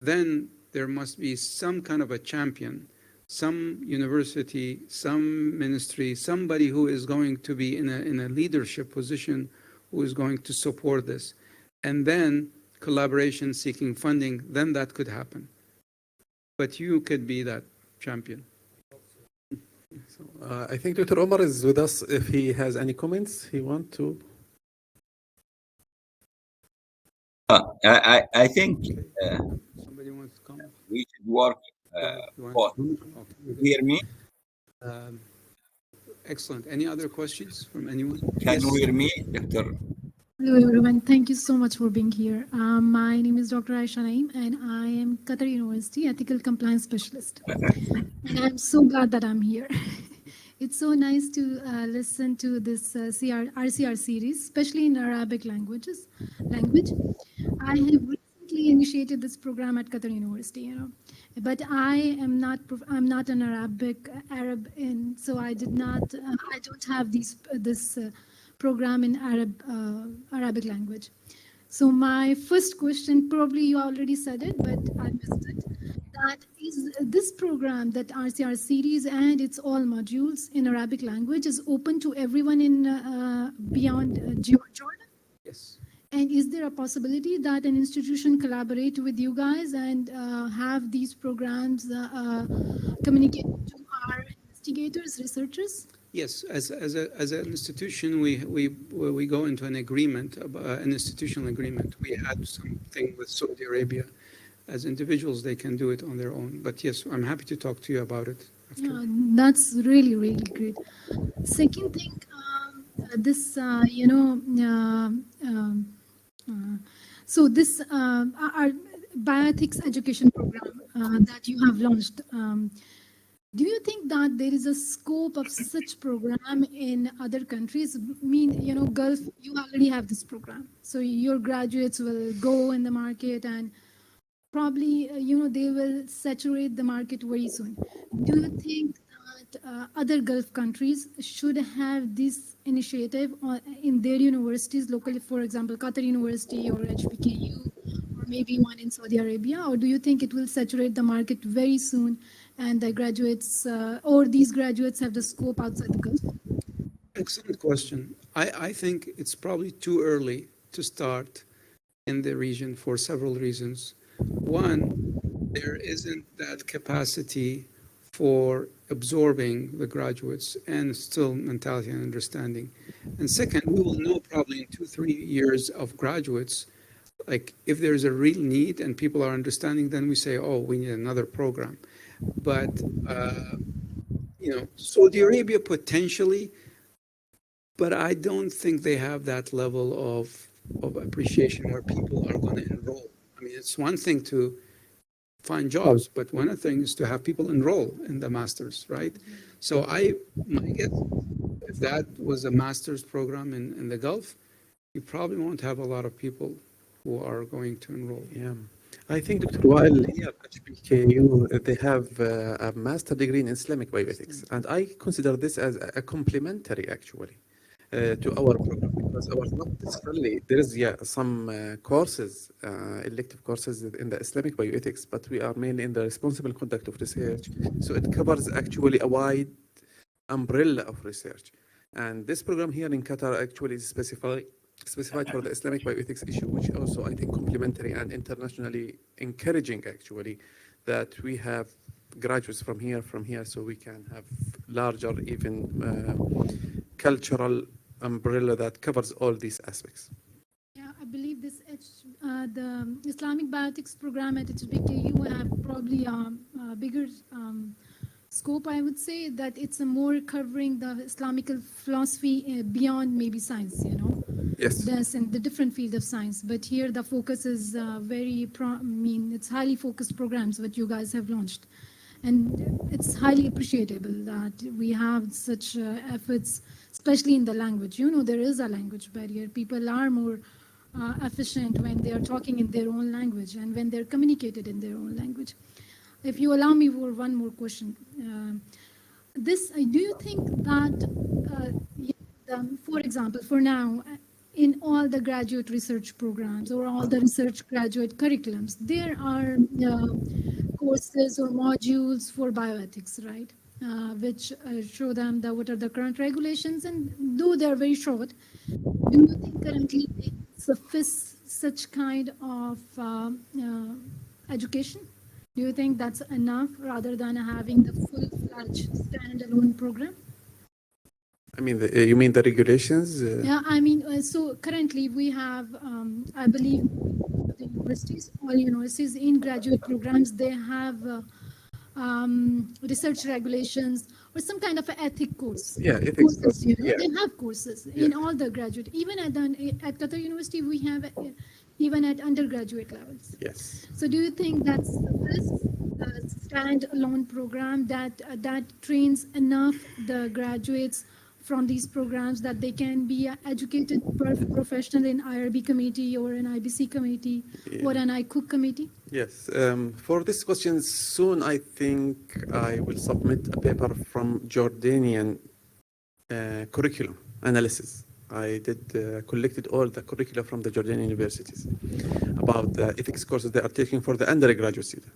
Then there must be some kind of a champion, some university, some ministry, somebody who is going to be in a leadership position, who is going to support this. And then collaboration, seeking funding, then that could happen. But you could be that champion. So, I think Dr. Omar is with us. If he has any comments, he want to. I think Somebody wants to comment? we should work both. You hear me? Excellent. Any other questions from anyone? Can you hear me, Dr.? Hello, everyone. Thank you so much for being here. My name is Dr. Aisha Naeem, and I am Qatar University Ethical Compliance Specialist. And I'm so glad that I'm here. It's so nice to listen to this RCR series, especially in Arabic language. I have recently recently initiated this program at Qatar University, you know, but I'm not an Arab, and so I don't have this program in Arabic language. So my first question, probably you already said it, but I missed it. That is, this program, that RCR series and its all modules in Arabic language, is open to everyone in beyond Jordan? Yes. And is there a possibility that an institution collaborate with you guys and have these programs communicate to our investigators, researchers? Yes, as an institution, we go into an agreement, an institutional agreement. We had something with Saudi Arabia. As individuals, they can do it on their own. But yes, I'm happy to talk to you about it after. Yeah, that's really, really great. Second thing, this, so this our bioethics education program that you have launched, do you think that there is a scope of such program in other countries? I mean, you know, Gulf, you already have this program. So your graduates will go in the market and probably, they will saturate the market very soon. Do you think that other Gulf countries should have this initiative in their universities locally, for example, Qatar University or HBKU, or maybe one in Saudi Arabia? Or do you think it will saturate the market very soon and the graduates or these graduates have the scope outside the Gulf? Excellent question. I think it's probably too early to start in the region for several reasons. One, there isn't that capacity for absorbing the graduates and still mentality and understanding. And second, we will know probably in 2-3 years of graduates, like if there's a real need and people are understanding, then we say, oh, we need another program. But, Saudi Arabia potentially, but I don't think they have that level of appreciation where people are going to enroll. I mean, it's one thing to find jobs, but one other thing is to have people enroll in the masters, right? So my guess, if that was a master's program in the Gulf, you probably won't have a lot of people who are going to enroll. Yeah. I think, Dr. Wael, here at HBKU, they have a master degree in Islamic bioethics, and I consider this as a complementary, actually, to our program, because our not necessarily, there is some courses, elective courses in the Islamic bioethics, but we are mainly in the responsible conduct of research, so it covers actually a wide umbrella of research. And this program here in Qatar actually is specified for the Islamic bioethics issue, which also I think complementary and internationally encouraging, actually, that we have graduates from here, so we can have larger, even cultural umbrella that covers all these aspects. Yeah, I believe the Islamic bioethics program at HBKU have probably a bigger scope, I would say, that it's a more covering the Islamic philosophy beyond maybe science, Yes. That's in the different field of science. But here the focus is it's highly focused programs what you guys have launched. And it's highly appreciable that we have such efforts, especially in the language. There is a language barrier. People are more efficient when they are talking in their own language and when they're communicated in their own language. If you allow me for one more question, do you think that, for example, for now, in all the graduate research programs or all the research graduate curriculums, there are courses or modules for bioethics, right? Which show them what are the current regulations, and though they're very short, do you think currently they suffice such kind of education? Do you think that's enough rather than having the full-fledged standalone program? I mean, you mean the regulations? Yeah, I mean, so currently we have, I believe, the universities, all universities in graduate programs, they have research regulations or some kind of an ethic course. Yeah, ethics course. They have courses in all the graduate. Even at Qatar University, we have even at undergraduate levels. Yes. So do you think that's this standalone program that trains enough the graduates from these programs, that they can be an educated professional in IRB committee or an IBC committee or an ICOOC committee? Yes. For this question, soon I think I will submit a paper from Jordanian curriculum analysis. I did collected all the curricula from the Jordanian universities about the ethics courses they are taking for the undergraduate student.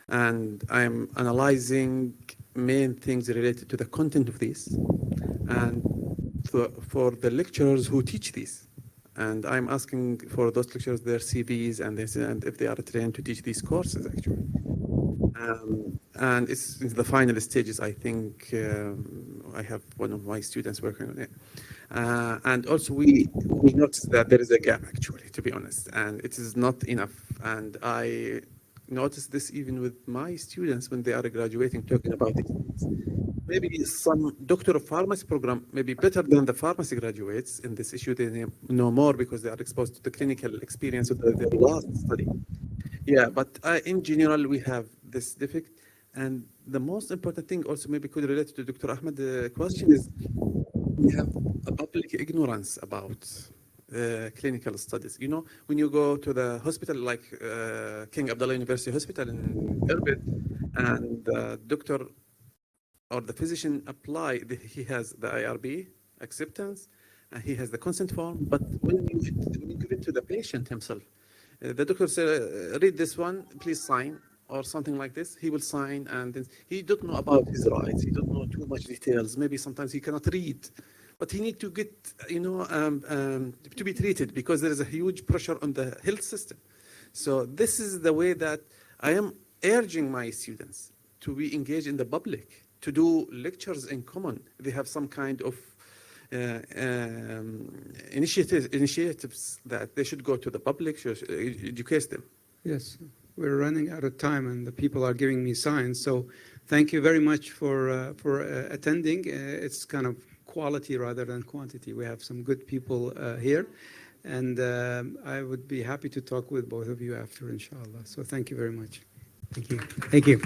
And I'm analyzing main things related to the content of these and for the lecturers who teach these. And I'm asking for those lecturers their CVs and if they are trained to teach these courses, actually. And it's in the final stages. I think I have one of my students working on it. And also we noticed that there is a gap, actually, to be honest, and it is not enough. And I noticed this even with my students when they are graduating, talking about these things. Maybe some doctor of pharmacy program may be better than the pharmacy graduates in this issue. They know more because they are exposed to the clinical experience of their last study. Yeah, but in general, we have this defect. And the most important thing also maybe could relate to Dr. Ahmed's question is we have a public ignorance about clinical studies. You know, when you go to the hospital like King Abdullah University Hospital in Erbil, and the doctor or the physician he has the IRB acceptance, and he has the consent form, but when you give it to the patient himself, the doctor says, read this one, please sign, or something like this. He will sign, and then he don't know about his rights. He don't know too much details. Maybe sometimes he cannot read, but he need to get, to be treated because there is a huge pressure on the health system. So this is the way that I am urging my students to be engaged in the public, to do lectures in common. They have some kind of initiatives that they should go to the public, should educate them. Yes, we're running out of time and the people are giving me signs. So thank you very much for attending. It's kind of quality rather than quantity. We have some good people here. And I would be happy to talk with both of you after, inshallah. So thank you very much. Thank you. Thank you.